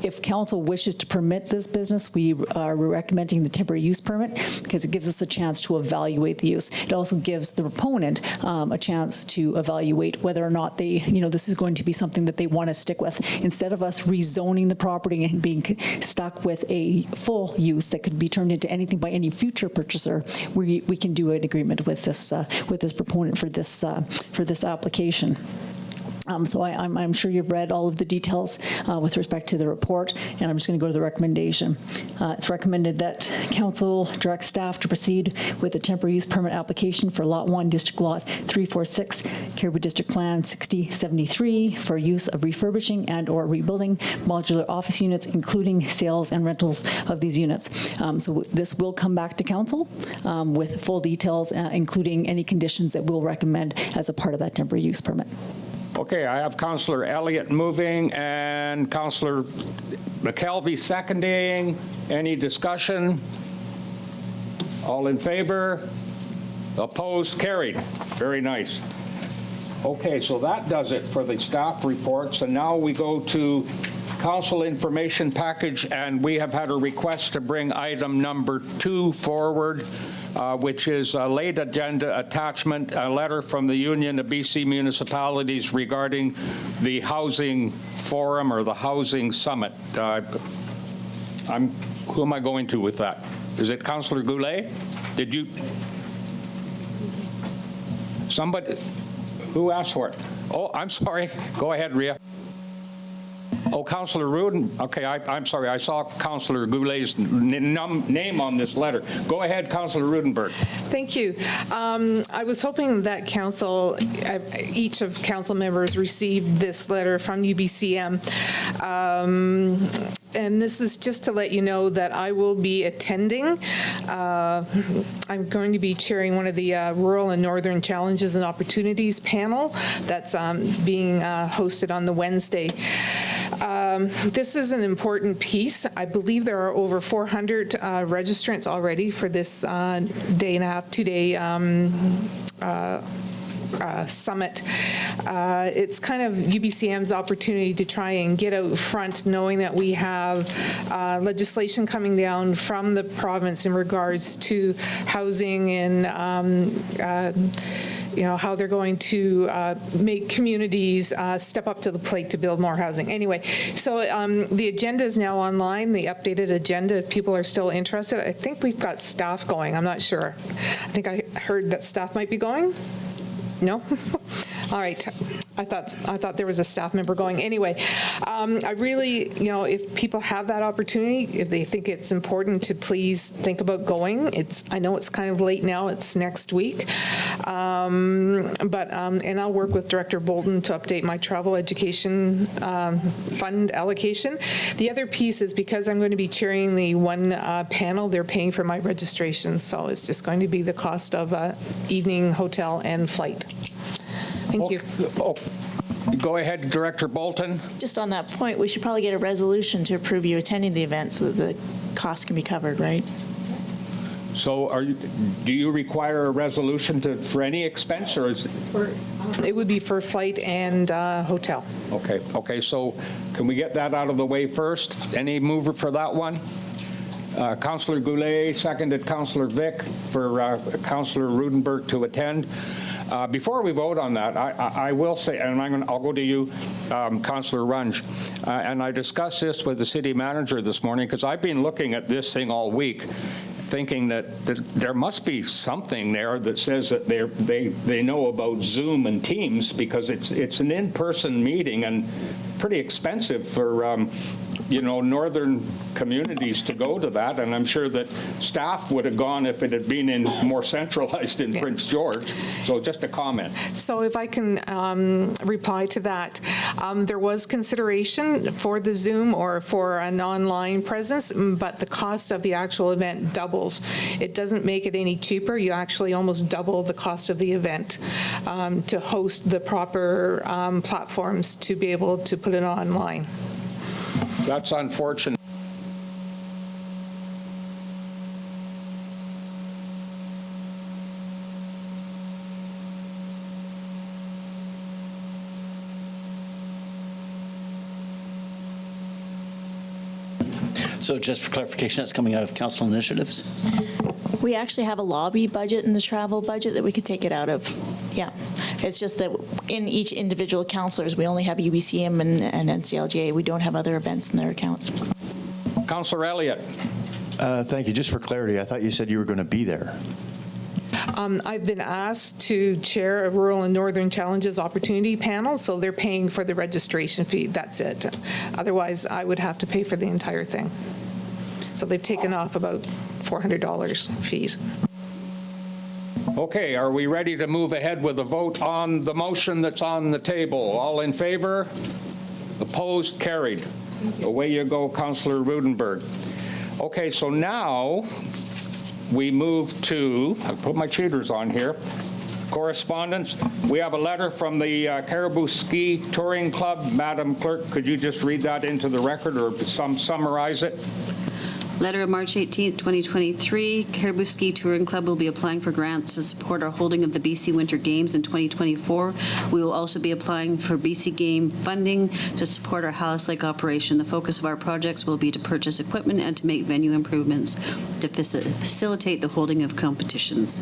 If Council wishes to permit this business, we are recommending the temporary use permit because it gives us a chance to evaluate the use. It also gives the proponent a chance to evaluate whether or not they, this is going to be something that they want to stick with. Instead of us rezoning the property and being stuck with a full use that could be turned into anything by any future purchaser, we can do an agreement with this proponent for this application. So I'm sure you've read all of the details with respect to the report, and I'm just going to go to the recommendation. It's recommended that Council direct staff to proceed with a temporary use permit application for Lot 1, District Lot 346, Caribou District Plan 6073 for use of refurbishing and or rebuilding modular office units, including sales and rentals of these units. So this will come back to Council with full details, including any conditions that we'll recommend as a part of that temporary use permit. Okay, I have Councillor Elliott moving and Councillor McKelvey seconding. Any discussion? All in favor? Opposed? Carried. Very nice. Okay, so that does it for the staff reports, and now we go to Council information package, and we have had a request to bring item number 2 forward, which is a late agenda attachment, a letter from the Union of BC Municipalities regarding the housing forum or the housing summit. Who am I going to with that? Is it Councillor Goulet? Did you? Somebody, who asked for it? Oh, I'm sorry. Go ahead, Rhea. Oh, Councillor Rudin. Okay, I'm sorry. I saw Councillor Goulet's name on this letter. Go ahead, Councillor Rudenberg. Thank you. I was hoping that council, each of council members received this letter from UBCM. And this is just to let you know that I will be attending. I'm going to be chairing one of the Rural and Northern Challenges and Opportunities panel that's being hosted on the Wednesday. This is an important piece. I believe there are over 400 registrants already for this day and a half, 2-day summit. It's kind of UBCM's opportunity to try and get out front, knowing that we have legislation coming down from the province in regards to housing and how they're going to make communities step up to the plate to build more housing. Anyway, so the agenda is now online, the updated agenda, if people are still interested. I think we've got staff going, I'm not sure. I think I heard that staff might be going. No? All right. I thought there was a staff member going. Anyway, I really, if people have that opportunity, if they think it's important to please think about going. I know it's kind of late now. It's next week. And I'll work with Director Bolton to update my travel education fund allocation. The other piece is because I'm going to be chairing the one panel, they're paying for my registration. So it's just going to be the cost of evening hotel and flight. Thank you. Go ahead, Director Bolton. Just on that point, we should probably get a resolution to approve you attending the event so that the cost can be covered, right? So do you require a resolution for any expense, or is it would be for flight and hotel. Okay, so can we get that out of the way first? Any mover for that one? Councillor Goulet, seconded Councillor Vic for Councillor Rudenberg to attend. Before we vote on that, I will say, and I'll go to you, Councillor Runge, and I discussed this with the city manager this morning because I've been looking at this thing all week, thinking that there must be something there that says that they know about Zoom and Teams, because it's an in-person meeting and pretty expensive for northern communities to go to that, and I'm sure that staff would have gone if it had been more centralized in Prince George. So just a comment. So if I can reply to that, there was consideration for the Zoom or for an online presence, but the cost of the actual event doubles. It doesn't make it any cheaper. You actually almost double the cost of the event to host the proper platforms to be able to put it online. That's unfortunate. So just for clarification, that's coming out of council initiatives? We actually have a lobby budget and the travel budget that we could take it out of. Yeah. It's just that in each individual councillors, we only have UBCM and NCLGA. We don't have other events in their accounts. Councillor Elliott. Thank you. Just for clarity, I thought you said you were going to be there. I've been asked to chair a Rural and Northern Challenges Opportunity panel, so they're paying for the registration fee. That's it. Otherwise, I would have to pay for the entire thing. So they've taken off about $400 fees. Okay, are we ready to move ahead with a vote on the motion that's on the table? All in favor? Opposed? Carried. Away you go, Councillor Rudenberg. Okay, so now we move to, I'll put my cheaters on here, correspondence. We have a letter from the Caribou Ski Touring Club. Madam Clerk, could you just read that into the record or summarize it? Letter of March 18th, 2023. Caribou Ski Touring Club will be applying for grants to support our holding of the BC Winter Games in 2024. We will also be applying for BC Game funding to support our Hallis Lake operation. The focus of our projects will be to purchase equipment and to make venue improvements to facilitate the holding of competitions.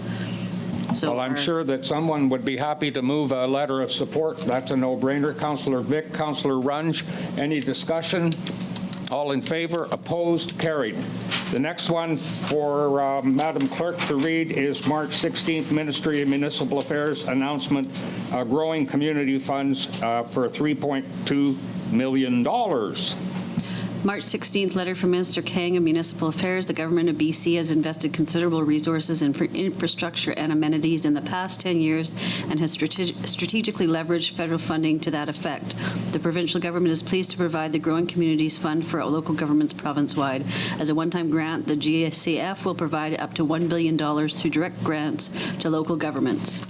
So well, I'm sure that someone would be happy to move a letter of support. That's a no-brainer. Councillor Vic, Councillor Runge, any discussion? All in favor? Opposed? Carried. The next one for Madam Clerk to read is March 16th, Ministry of Municipal Affairs announcement, growing community funds for $3.2 million. March 16th, letter from Minister Kang of Municipal Affairs. The government of BC has invested considerable resources in infrastructure and amenities in the past 10 years and has strategically leveraged federal funding to that effect. The provincial government is pleased to provide the Growing Communities Fund for local governments province-wide. As a one-time grant, the GSCF will provide up to $1 billion through direct grants to local governments.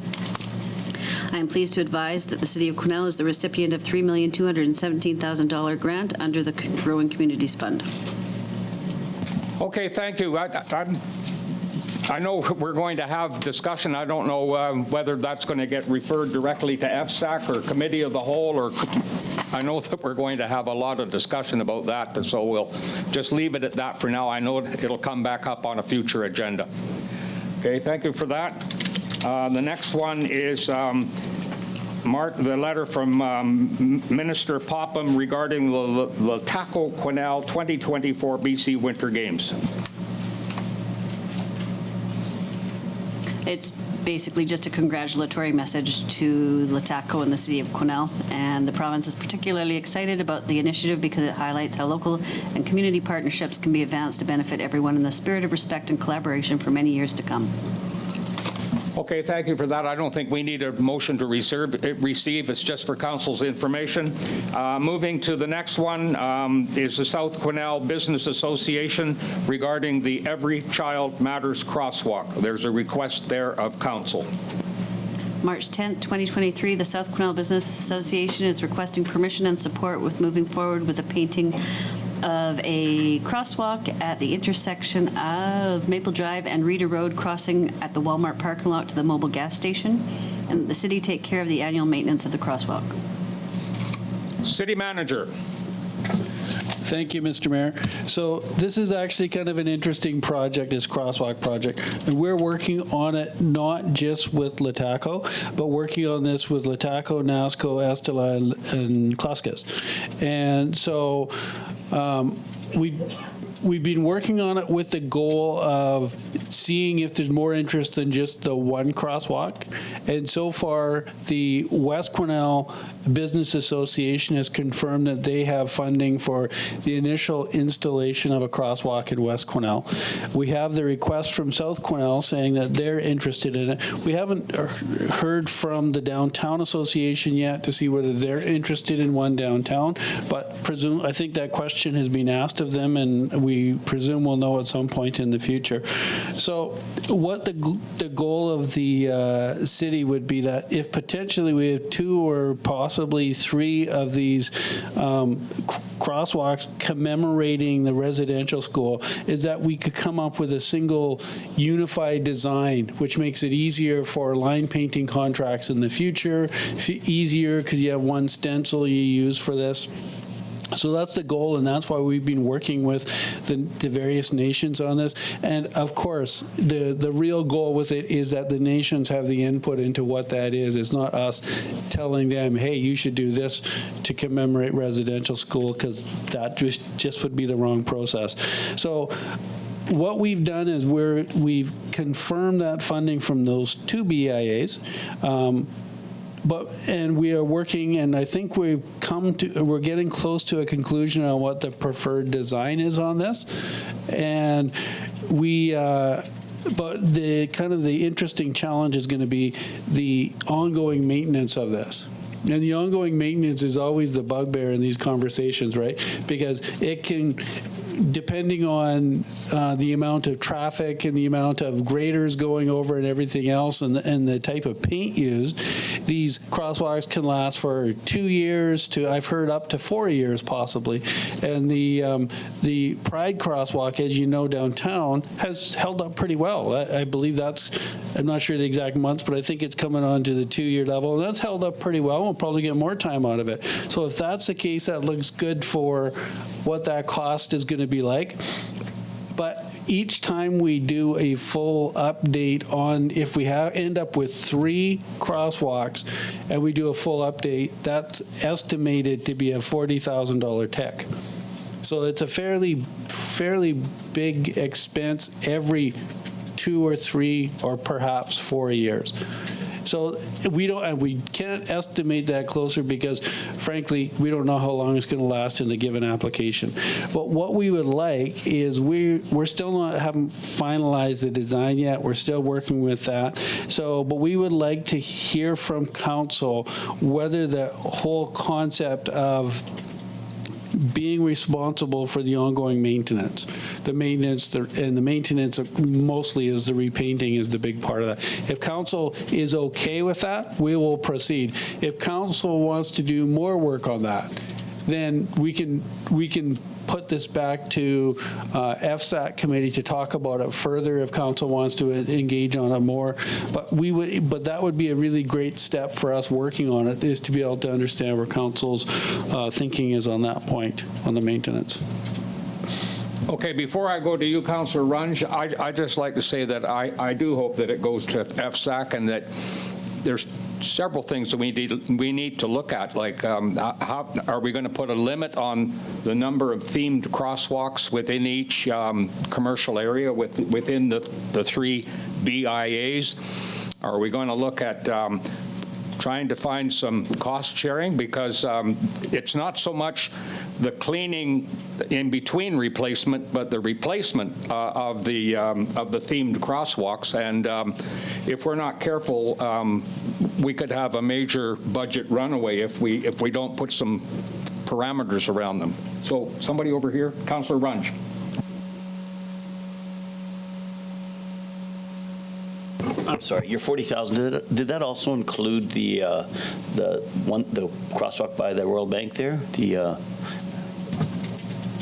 I am pleased to advise that the City of Quesnel is the recipient of $3,217,000 grant under the Growing Communities Fund. Okay, thank you. I know we're going to have discussion. I don't know whether that's going to get referred directly to FSAC or Committee of the Whole, or I know that we're going to have a lot of discussion about that, so we'll just leave it at that for now. I know it'll come back up on a future agenda. Okay, thank you for that. The next one is the letter from Minister Popham regarding the LHTAKO Quesnel 2024 BC Winter Games. It's basically just a congratulatory message to LHTAKO and the City of Quesnel, and the province is particularly excited about the initiative because it highlights how local and community partnerships can be advanced to benefit everyone in the spirit of respect and collaboration for many years to come. Okay, thank you for that. I don't think we need a motion to receive. It's just for council's information. Moving to the next one is the South Quesnel Business Association regarding the Every Child Matters crosswalk. There's a request there of council. March 10th, 2023, the South Quesnel Business Association is requesting permission and support with moving forward with the painting of a crosswalk at the intersection of Maple Drive and Reid Road, crossing at the Walmart parking lot to the mobile gas station, and the city take care of the annual maintenance of the crosswalk. City Manager. Thank you, Mr. Mayor. So this is actually kind of an interesting project, this crosswalk project. And we're working on it not just with LHTAKO, but working on this with LHTAKO, NASCO, Addenda, and Klaskus. And so we've been working on it with the goal of seeing if there's more interest than just the one crosswalk. And so far, the West Quesnel Business Association has confirmed that they have funding for the initial installation of a crosswalk in West Quesnel. We have the request from South Quesnel saying that they're interested in it. We haven't heard from the Downtown Association yet to see whether they're interested in one downtown, but I think that question has been asked of them, and we presume we'll know at some point in the future. So what the goal of the city would be that if potentially we have 2 or possibly 3 of these crosswalks commemorating the residential school, is that we could come up with a single unified design, which makes it easier for line painting contracts in the future, easier because you have one stencil you use for this. So that's the goal, and that's why we've been working with the various nations on this. And of course, the real goal with it is that the nations have the input into what that is. It's not us telling them, hey, you should do this to commemorate residential school, because that just would be the wrong process. So what we've done is we've confirmed that funding from those 2 BIAs. And we are working, and I think we're getting close to a conclusion on what the preferred design is on this. And but the interesting challenge is going to be the ongoing maintenance of this. And the ongoing maintenance is always the bugbear in these conversations, right? Because it can, depending on the amount of traffic and the amount of graders going over and everything else, and the type of paint used, these crosswalks can last for 2 years to, I've heard, up to 4 years possibly. And the Pride crosswalk, as you know, downtown has held up pretty well. I believe I'm not sure the exact months, but I think it's coming on to the 2-year level, and that's held up pretty well. We'll probably get more time out of it. So if that's the case, that looks good for what that cost is going to be like. But each time we do a full update on, if we end up with 3 crosswalks and we do a full update, that's estimated to be a $40,000 tech. So it's a fairly big expense every 2 or 3 or perhaps 4 years. So we can't estimate that closer because, frankly, we don't know how long it's going to last in the given application. But what we would like is we're still haven't finalized the design yet. We're still working with that. So, but we would like to hear from council whether the whole concept of being responsible for the ongoing maintenance. The maintenance mostly is the repainting is the big part of that. If council is okay with that, we will proceed. If council wants to do more work on that, then we can put this back to FSAC committee to talk about it further if council wants to engage on it more. But that would be a really great step for us working on it, is to be able to understand where council's thinking is on that point, on the maintenance. Okay, before I go to you, Councillor Runge, I'd just like to say that I do hope that it goes to FSAC and that there's several things that we need to look at, like how are we going to put a limit on the number of themed crosswalks within each commercial area within the 3 BIAs? Are we going to look at trying to find some cost sharing, because it's not so much the cleaning in between replacement, but the replacement of the themed crosswalks. And if we're not careful, we could have a major budget runaway if we don't put some parameters around them. So somebody over here, Councillor Runge. I'm sorry, your 40,000, did that also include the crosswalk by the Royal Bank there?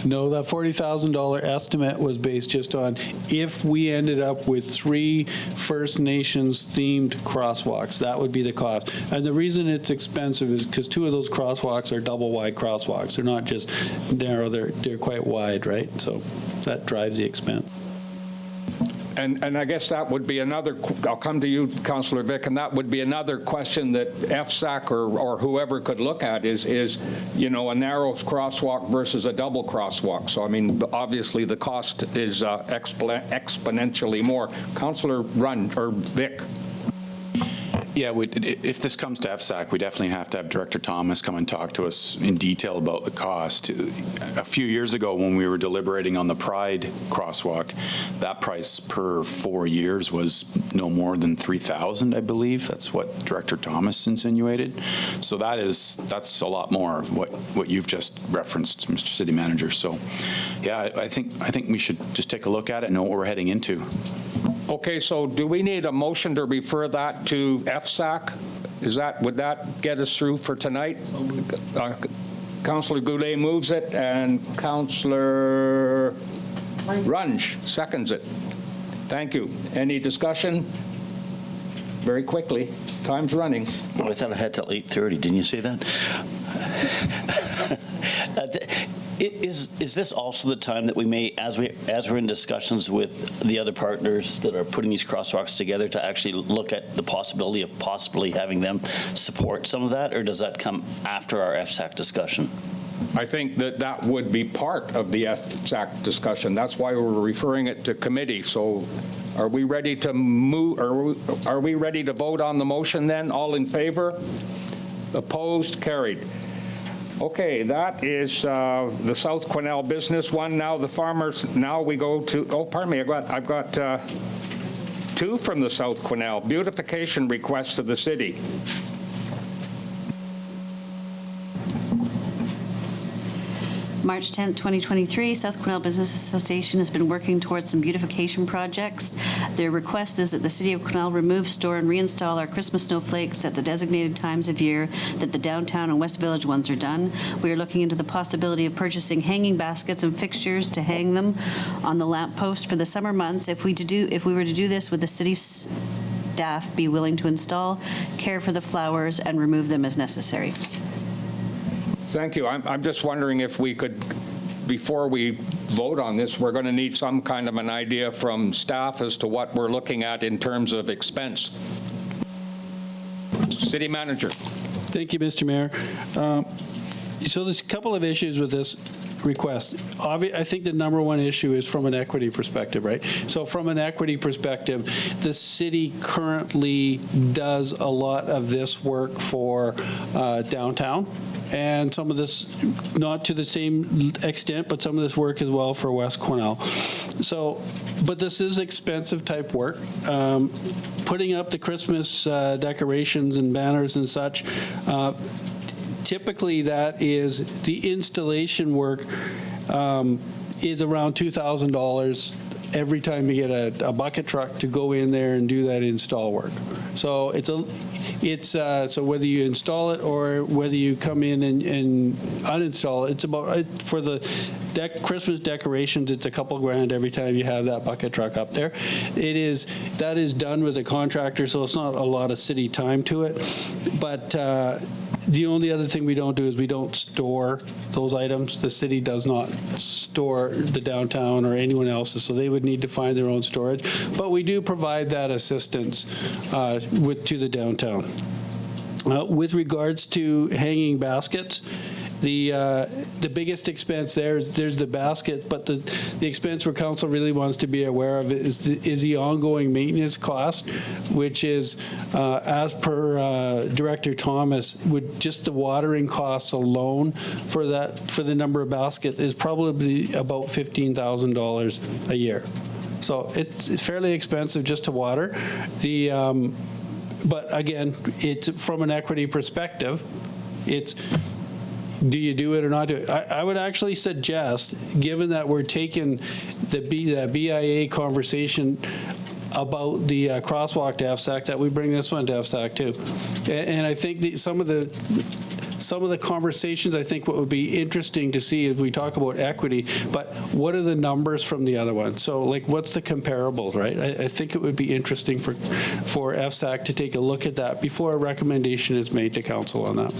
No, that $40,000 estimate was based just on if we ended up with 3 First Nations themed crosswalks, that would be the cost. And the reason it's expensive is because 2 of those crosswalks are double wide crosswalks. They're not just narrow, they're quite wide, right? So that drives the expense. And I guess that would be another, I'll come to you, Councillor Vic, and that would be another question that FSAC or whoever could look at is, you know, a narrow crosswalk versus a double crosswalk. So, I mean, obviously the cost is exponentially more. Councillor Vic. Yeah, if this comes to FSAC, we definitely have to have Director Thomas come and talk to us in detail about the cost. A few years ago, when we were deliberating on the Pride crosswalk, that price per 4 years was no more than $3,000, I believe. That's what Director Thomas insinuated. So that's a lot more of what you've just referenced, Mr. City Manager. So, yeah, I think we should just take a look at it and know what we're heading into. Okay, so do we need a motion to refer that to FSAC? Would that get us through for tonight? Councillor Goulet moves it, and Councillor Runge seconds it. Thank you. Any discussion? Very quickly. Time's running. Well, I thought I had till 8:30. Didn't you say that? Is this also the time that we may, as we're in discussions with the other partners that are putting these crosswalks together, to actually look at the possibility of possibly having them support some of that, or does that come after our FSAC discussion? I think that would be part of the FSAC discussion. That's why we're referring it to committee. So are we ready to move, are we ready to vote on the motion then? All in favor? Opposed? Carried. Okay, that is the South Quesnel business one. Now the farmers, now we go to, oh, pardon me, I've got 2 from the South Quesnel. Beautification request of the city. March 10th, 2023, South Quesnel Business Association has been working towards some beautification projects. Their request is that the City of Quesnel remove, store, and reinstall our Christmas snowflakes at the designated times of year that the downtown and West Village ones are done. We are looking into the possibility of purchasing hanging baskets and fixtures to hang them on the lamppost for the summer months. If we were to do this, would the city staff be willing to install, care for the flowers, and remove them as necessary? Thank you. I'm just wondering if we could, before we vote on this, we're going to need some kind of an idea from staff as to what we're looking at in terms of expense. City Manager. Thank you, Mr. Mayor. So there's a couple of issues with this. request. I think the number one issue is from an equity perspective, right? So from an equity perspective, the city currently does a lot of this work for downtown, and some of this, not to the same extent, but some of this work as well for West Quesnel. So, but this is expensive type work. Putting up the Christmas decorations and banners and such, typically that is, the installation work is around $2,000 every time you get a bucket truck to go in there and do that install work. So so whether you install it or whether you come in and uninstall it, it's about, for the Christmas decorations, it's a couple grand every time you have that bucket truck up there. That is done with a contractor, so it's not a lot of city time to it. But the only other thing we don't do is we don't store those items. The city does not store the downtown or anyone else's, so they would need to find their own storage. But we do provide that assistance to the downtown. With regards to hanging baskets, the biggest expense there's the basket, but the expense where council really wants to be aware of is the ongoing maintenance cost, which is, as per Director Thomas, would just the watering costs alone for the number of baskets is probably about $15,000 a year. So it's fairly expensive just to water. But again, it's from an equity perspective, it's, do you do it or not do it? I would actually suggest, given that we're taking the BIA conversation about the crosswalk to FSAC, that we bring this one to FSAC too. And I think some of the conversations, I think what would be interesting to see if we talk about equity, but what are the numbers from the other one? So like, what's the comparables, right? I think it would be interesting for FSAC to take a look at that before a recommendation is made to council on that.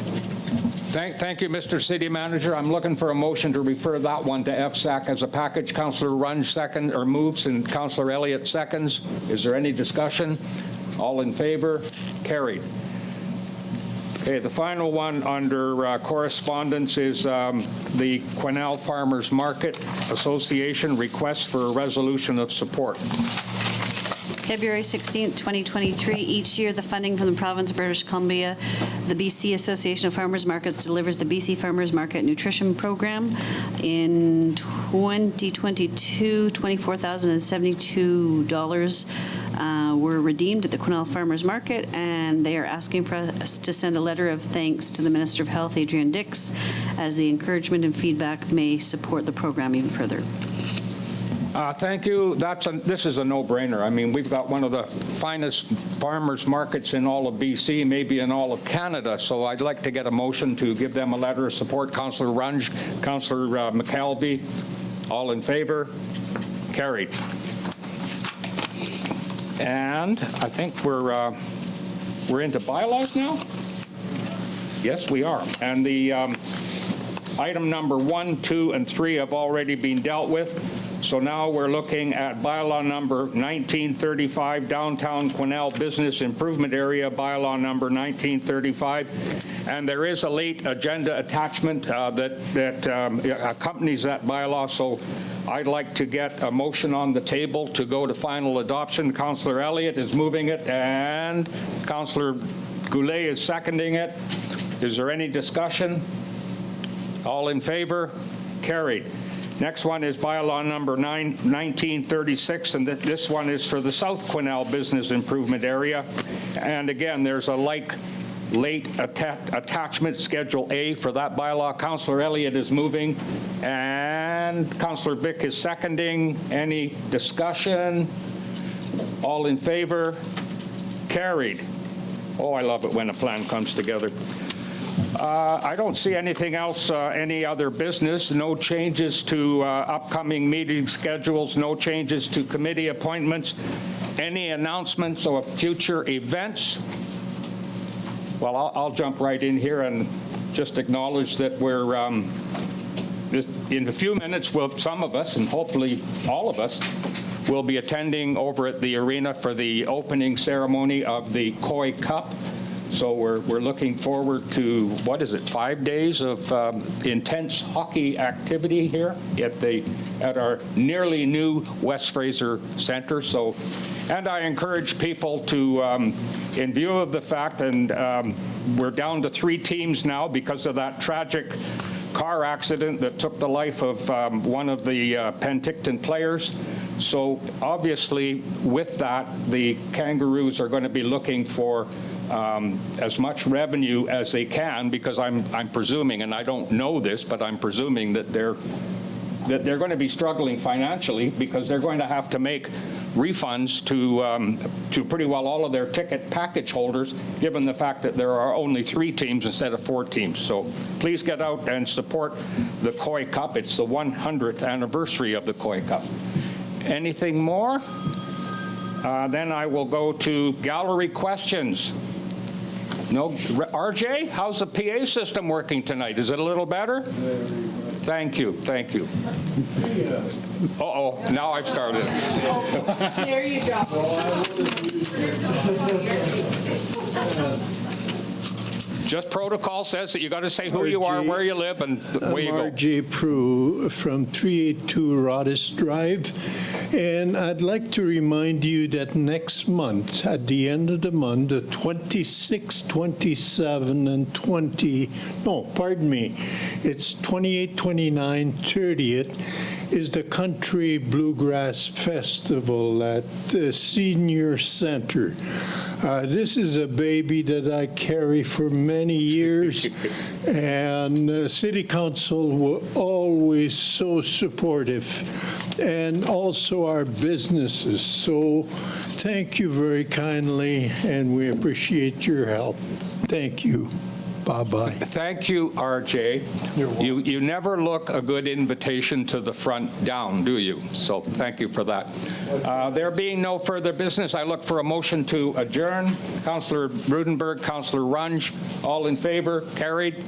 Thank you, Mr. City Manager. I'm looking for a motion to refer that one to FSAC as a package. Councillor Runge moves and Councillor Elliott seconds. Is there any discussion? All in favor? Carried. Okay, the final one under correspondence is the Quesnel Farmers Market Association request for a resolution of support. February 16th, 2023. Each year, the funding from the province of British Columbia, the BC Association of Farmers Markets delivers the BC Farmers Market Nutrition Program. In 2022, $24,072 were redeemed at the Quesnel Farmers Market, and they are asking for us to send a letter of thanks to the Minister of Health, Adrian Dix, as the encouragement and feedback may support the program even further. Thank you. This is a no-brainer. I mean, we've got one of the finest farmers markets in all of BC, maybe in all of Canada. So I'd like to get a motion to give them a letter of support. Councillor Runge, Councillor McKelvey, all in favor? Carried. And I think we're into bylaws now. Yes, we are. And the item number 1, 2, and 3 have already been dealt with. So now we're looking at bylaw number 1935, Downtown Quesnel Business Improvement Area, bylaw number 1935. And there is a late agenda attachment that accompanies that bylaw. So I'd like to get a motion on the table to go to final adoption. Councillor Elliott is moving it, and Councillor Goulet is seconding it. Is there any discussion? All in favor? Carried. Next one is bylaw number 1936, and this one is for the South Quesnel Business Improvement Area. And again, there's a late attachment, Schedule A, for that bylaw. Councillor Elliott is moving, and Councillor Vick is seconding. Any discussion? All in favor? Carried. Oh, I love it when a plan comes together. I don't see anything else, any other business, no changes to upcoming meeting schedules, no changes to committee appointments. Any announcements of future events? Well, I'll jump right in here and just acknowledge that we're, in a few minutes, some of us, and hopefully all of us, will be attending over at the arena for the opening ceremony of the Coy Cup. So we're looking forward to, what is it, 5 days of intense hockey activity here at our nearly new West Fraser Centre. So, and I encourage people to, in view of the fact, and we're down to 3 teams now because of that tragic car accident that took the life of one of the Penticton players. So obviously, with that, the Kangaroos are going to be looking for as much revenue as they can, because I'm presuming, and I don't know this, but I'm presuming that they're going to be struggling financially, because they're going to have to make refunds to pretty well all of their ticket package holders, given the fact that there are only 3 teams instead of 4 teams. So please get out and support the Coy Cup. It's the 100th anniversary of the Coy Cup. Anything more? Then I will go to gallery questions. No, RJ, how's the PA system working tonight? Is it a little better? Thank you, thank you. Uh-oh, now I've started. There you go. Just protocol says that you got to say who you are, where you live, and where you go. RJ Prue from 382 Rodis Drive. And I'd like to remind you that next month, at the end of the month, the 26, 27, and 20, no, pardon me, it's 28, 29, 30th, is the Country Bluegrass Festival at the Senior Center. This is a baby that I carry for many years, and City Council were always so supportive, and also our businesses. So thank you very kindly, and we appreciate your help. Thank you. Bye-bye. Thank you, RJ. You never look a good invitation to the front down, do you? So thank you for that. There being no further business, I look for a motion to adjourn. Councillor Rudenberg, Councillor Runge, all in favor? Carried.